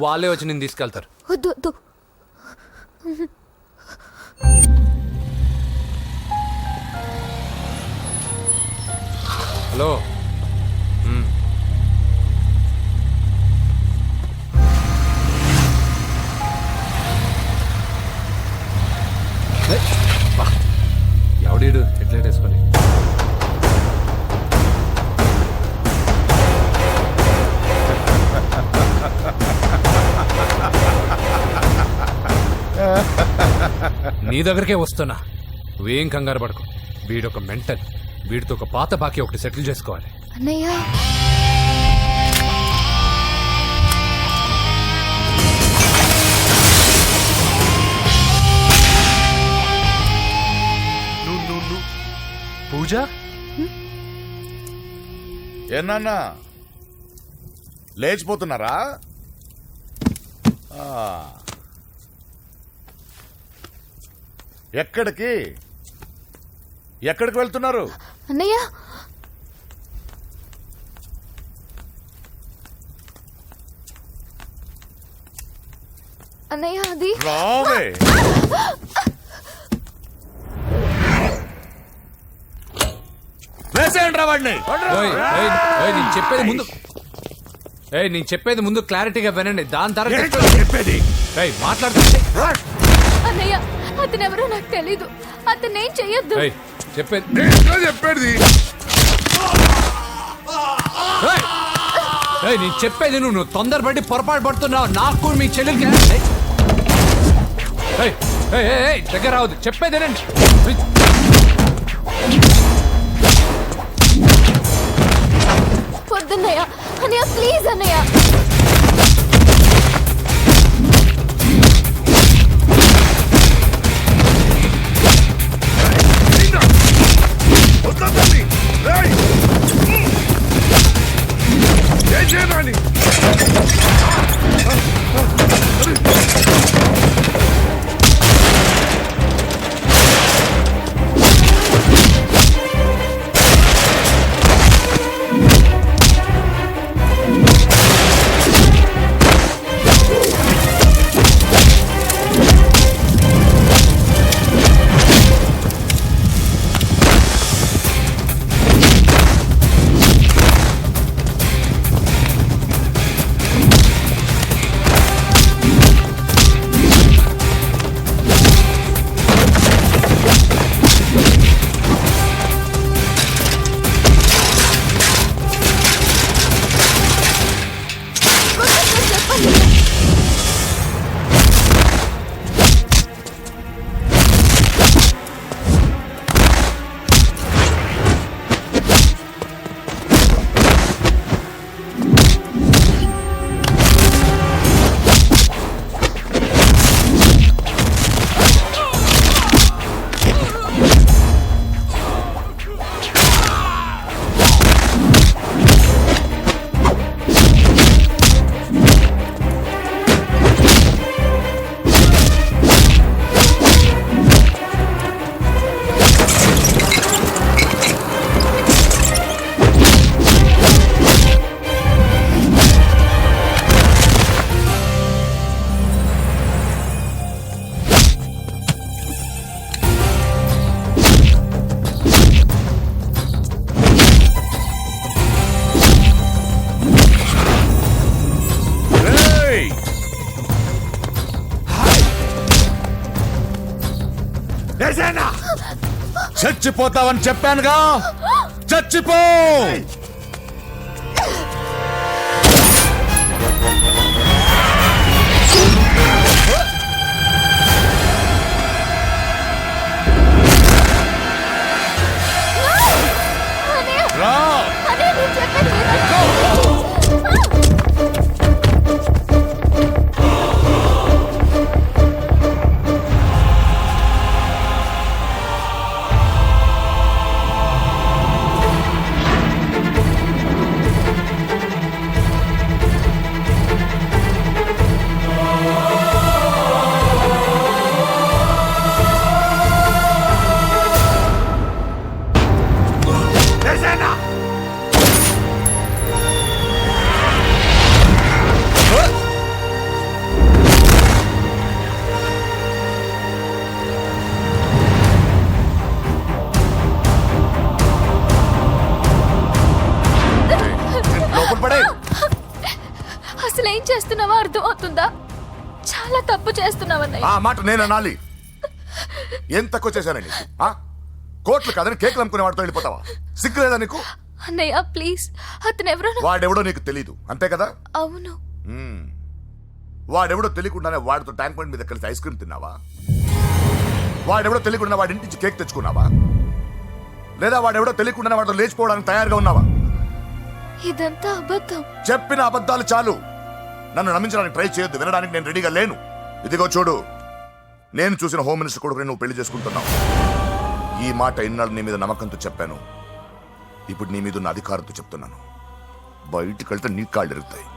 వాళ్ళే వచ్చి నేను తీసుకెళ్తారు. వద్దు వద్దు. హలో, ఎవడీడు హెడ్లైట్ వేసుకొని? నీ దగ్గరికే వస్తున్నా, నువ్వేం కంగారు పడకు. వీడొక మెంటల్, వీడితో ఒక పాత బాకీ ఒకటి సెటిల్ చేసుకోవాలి. అన్నయ్య పూజ, ఏనా లేచిపోతున్నారా? ఎక్కడికి ఎక్కడికి వెళ్తున్నారు? అన్నయ్య అన్నయ్య అది రావే. నేను చెప్పేది ముందు క్లారిటీగా వినండి, దాని తర్వాత చెప్పేది మాట్లాడుతుంటే. అన్నయ్య అతనెవరో నాకు తెలీదు, అతనేం చెయ్యొద్దు. చెప్పేది నేను చెప్పేది నువ్వు తొందరపడి పొరపాటు పడుతున్నావు. నాకు మీ చెల్లెలకి దగ్గర రావద్దు, చెప్పేదేనండి. వద్దన్నయ్య, అన్నయ్య ప్లీజ్ అన్నయ్య. చచ్చిపోతావని చెప్పానుగా, చచ్చిపో. రా. అసలు ఏం చేస్తున్నావో అర్థం అవుతుందా? చాలా తప్పు చేస్తున్నావన్నయ్య. ఆ మాట నేను అనాలి? ఏం తక్కువ చేశానండి? కోట్లు కాదని కేకులు అమ్ముకునే వాడితో వెళ్ళిపోతావా? సిగ్గు లేదా నీకు? అన్నయ్య ప్లీజ్, అతను ఎవరో వాడెవడో నీకు తెలీదు అంతే కదా? అవును. వాడెవడో తెలియకుండానే వాడితో ట్యాంక్ బండ్ మీద కలిసి ఐస్ క్రీమ్ తిన్నావా? వాడెవడో తెలియకుండా వాడి ఇంటి నుంచి కేక్ తెచ్చుకున్నావా? లేదా వాడెవడో తెలియకుండానే వాడితో లేచిపోవడానికి తయారుగా ఉన్నావా? ఇదంతా అబద్ధం. చెప్పిన అబద్ధాలు చాలు. నన్ను నమ్మించడానికి ట్రై చేయొద్దు. వినడానికి నేను రెడీగా లేను. ఇదిగో చూడు, నేను చూసిన హోమ్ మినిస్టర్ కొడుకుని నువ్వు పెళ్లి చేసుకుంటున్నావు. ఈ మాట ఇన్నాళ్ళు నీ మీద నమ్మకంతో చెప్పాను. ఇప్పుడు నీ మీద ఉన్న అధికారంతో చెప్తున్నాను. బయటికి వెళ్తే నీ కాళ్ళు ఎరుగుతాయి.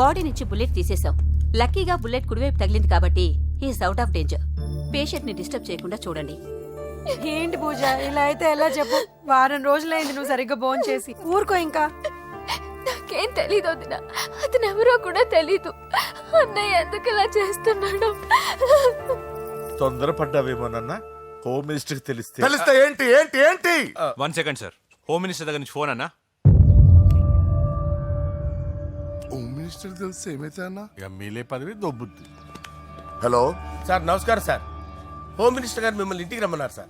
బాడీ నుంచి బుల్లెట్ తీసేశాం. లక్కీగా బుల్లెట్ కుడివైపు తగిలింది కాబట్టి is out of danger. Patient ని డిస్టర్బ్ చేయకుండా చూడండి. ఏంటి పూజ, ఇలా అయితే ఎలా చెప్పు? వారం రోజులైంది నువ్వు సరిగ్గా భోజనం చేసి. ఊరుకో ఇంకా. నాకేం తెలీదు వదిన, అతను ఎవరో కూడా తెలీదు. అన్నయ్య ఎందుకు ఇలా చేస్తున్నాడు? తొందరపడ్డావేమోనన్న. హోమ్ మినిస్టర్ తెలిస్తే ఏంటి ఏంటి ఏంటి? 1 సెకండ్ సార్, హోమ్ మినిస్టర్ దగ్గర నుంచి ఫోన్ అన్నా. హోమ్ మినిస్టర్ తెలిస్తే ఏమైతే అన్న? ఎమ్మెల్యే పదవి దొబ్బుద్ది. హలో సార్, నమస్కారం సార్. హోమ్ మినిస్టర్ గారు మిమ్మల్ని ఇంటికి రమ్మన్నారు సార్.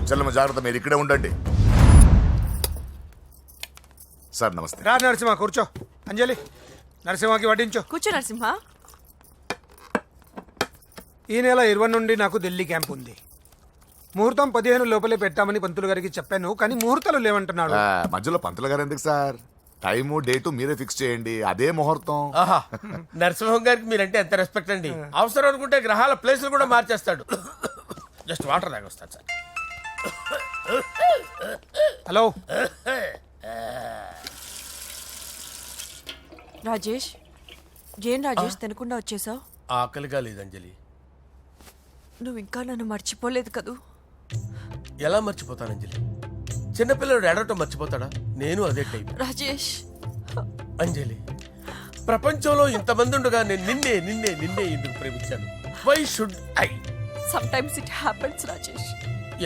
చెల్లమ్మ జాగ్రత్త, మీరు ఇక్కడే ఉండండి. సార్ నమస్తే. రా నరసింహ, కూర్చో. అంజలి, నరసింహకి వడ్డించో. కూర్చో నరసింహ. ఈ నెల 20 నుండి నాకు ఢిల్లీ క్యాంప్ ఉంది. ముహూర్తం 15 లోపలే పెట్టామని పంతులు గారికి చెప్పాను, కానీ ముహూర్తాలు లేవంటున్నాడు. మధ్యలో పంతులు గారు ఎందుకు సార్? టైము డేటు మీరే ఫిక్స్ చేయండి, అదే ముహూర్తం. నరసింహం గారికి మీరంటే ఎంత రెస్పెక్ట్ అండి. అవసరం అనుకుంటే గ్రహాల ప్లేసులు కూడా మార్చేస్తాడు. జస్ట్ వాటర్ తాగొస్తాడు సార్. హలో రాజేష్, ఏం రాజేష్ తినకుండా వచ్చేసావు? ఆకలిగా లేదు అంజలి. నువ్వు ఇంకా నన్ను మర్చిపోలేదు కదూ? ఎలా మర్చిపోతాను అంజలి? చిన్నపిల్లడు ఏడవటం మర్చిపోతాడా? నేను అదే టైప్. రాజేష్, అంజలి, ప్రపంచంలో ఇంతమంది ఉండగా నేను నిన్నే నిన్నే నిన్నే ఎందుకు ప్రేమించాను? Why should I? Sometimes it happens Rajesh.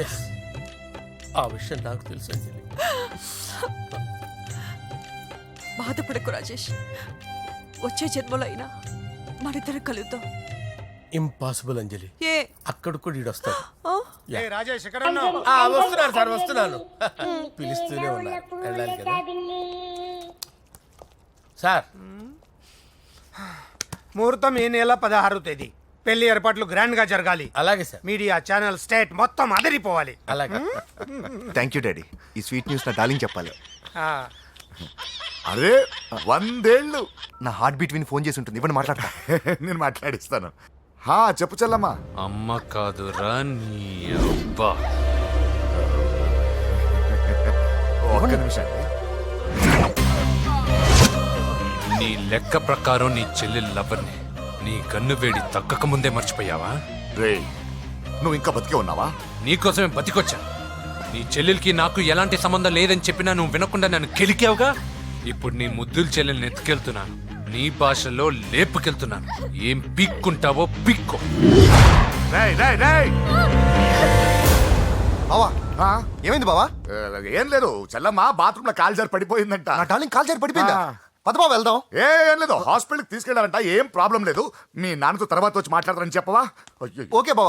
Yes, ఆ విషయం నాకు తెలుసు అంజలి. బాధపడకు రాజేష్, వచ్చే జన్మలో అయినా మనిద్దరం కలుద్దాం. ఇంపాసిబుల్ అంజలి. ఏ అక్కడ కూడా ఈడొస్తాడు. రాజేష్ ఎక్కడ ఉన్నావు? వస్తున్నాను సార్, వస్తున్నాను. పిలుస్తూనే ఉన్నారు, వెళ్ళాలి కదా సార్. ముహూర్తం ఈ నెల 16వ తేదీ. పెళ్లి ఏర్పాట్లు గ్రాండ్ గా జరగాలి. అలాగే సార్. మీడియా ఛానల్ స్టేట్ మొత్తం అదిరిపోవాలి. అలాగే. Thank you daddy. ఈ స్వీట్ న్యూస్ నా డార్లింగ్ చెప్పాలి. అరే 100 ఏళ్ళు. నా హార్ట్ బీట్ విని ఫోన్ చేసి ఉంటుంది. ఇవ్వండి మాట్లాడతా. నేను మాట్లాడిస్తాను. చెప్పు చెల్లమ్మా. అమ్మ కాదురా నీ అబ్బా. ఒక్క నిమిషం. నీ లెక్క ప్రకారం నీ చెల్లెలు లవర్ని నీ కన్ను వేడి తగ్గక ముందే మర్చిపోయావా? రే, నువ్వు ఇంకా బతికే ఉన్నావా? నీకోసమే బతికొచ్చా. నీ చెల్లెలకి నాకు ఎలాంటి సంబంధం లేదని చెప్పినా నువ్వు వినకుండా నన్ను కెలికావుగా. ఇప్పుడు నీ ముద్దుల చెల్లెల్ని ఎత్తుకెళ్తున్నాను, నీ భాషలో లేపుకెళ్తున్నాను. ఏం పీక్కుంటావో పీక్కో. బావా ఏమైంది బావా? ఏం లేదు చెల్లమ్మ బాత్రూమ్ లో కాల్జారి పడిపోయిందంట. నా డార్లింగ్ కాల్ చేరి పడిపోయిందా? పద బావ వెళ్దాం. ఏం లేదు హాస్పిటల్కి తీసుకెళ్ళారంట, ఏం ప్రాబ్లం లేదు. మీ నాన్నతో తర్వాత వచ్చి మాట్లాడతారని చెప్పవా? ఓకే బావా.